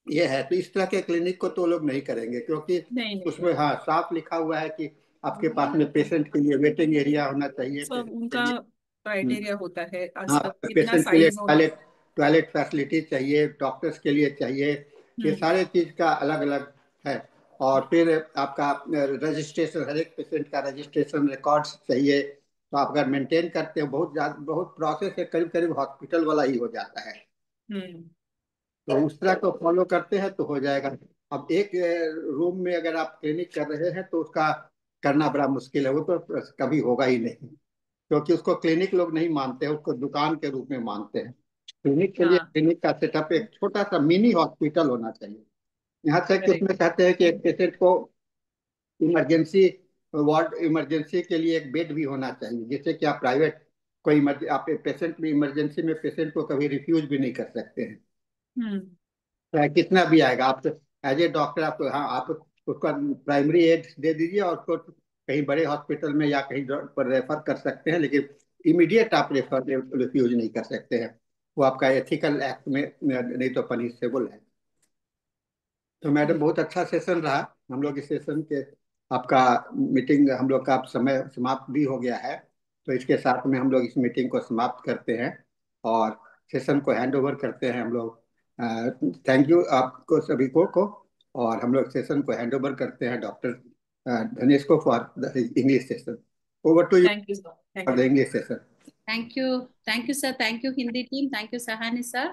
ये है, तो इस तरह के क्लिनिक को तो लोग नहीं करेंगे, क्योंकि नहीं नहीं। उसमें हाँ साफ लिखा हुआ है कि आपके पास में पेशेंट के लिए वेटिंग एरिया होना चाहिए, सब पेशेंट के उनका लिए क्राइटेरिया होता है आज हाँ तक कितना पेशेंट के लिए साइज होना। टॉयलेट टॉयलेट फैसिलिटी चाहिए, डॉक्टर्स के लिए चाहिए, ये हम्म। सारे चीज का अलग अलग है। और फिर आपका रजिस्ट्रेशन, हर एक पेशेंट का रजिस्ट्रेशन रिकॉर्ड्स चाहिए, तो आप अगर मेंटेन करते हो, बहुत ज्यादा बहुत प्रोसेस है, करीब करीब हॉस्पिटल वाला ही हो जाता है। हम्म। तो उस तरह को फॉलो करते हैं तो हो जाएगा। अब एक रूम में अगर आप क्लिनिक कर रहे हैं तो उसका करना बड़ा मुश्किल है, वो तो कभी होगा ही नहीं, क्योंकि उसको क्लिनिक लोग नहीं मानते हैं, उसको दुकान के रूप में मानते हैं। क्लिनिक के लिए हाँ। क्लिनिक का सेटअप एक छोटा सा मिनी हॉस्पिटल होना चाहिए। यहाँ तक कि करेक्ट। उसमें कहते हैं कि एक पेशेंट को इमरजेंसी वार्ड, इमरजेंसी के लिए एक बेड भी होना चाहिए, जिससे कि आप प्राइवेट कोई आप पेशेंट भी इमरजेंसी में पेशेंट को कभी रिफ्यूज भी नहीं कर सकते हैं, हम्म। चाहे कितना भी आएगा। आप एज ए डॉक्टर आप, हाँ आप उसका प्राइमरी एड दे दीजिए और उसको कहीं बड़े हॉस्पिटल में या कहीं पर रेफर कर सकते हैं, लेकिन इमीडिएट आप रेफर रिफ्यूज नहीं कर सकते हैं, वो आपका एथिकल एक्ट में नहीं तो पनिशेबल है। तो मैडम बहुत अच्छा सेशन रहा हम लोग इस सेशन के, आपका मीटिंग हम लोग का अब समय समाप्त भी हो गया है, तो इसके साथ में हम लोग इस मीटिंग को समाप्त करते हैं और सेशन को हैंड ओवर करते हैं हम लोग। थैंक यू आपको सभी को और हम लोग सेशन को हैंड ओवर करते हैं डॉक्टर धनेश को for the English session. Over to you thank you sir. Thank for you. The English session. Thank you. Thank you, sir. Thank you, Hindi team. Thank you, Sahani, sir.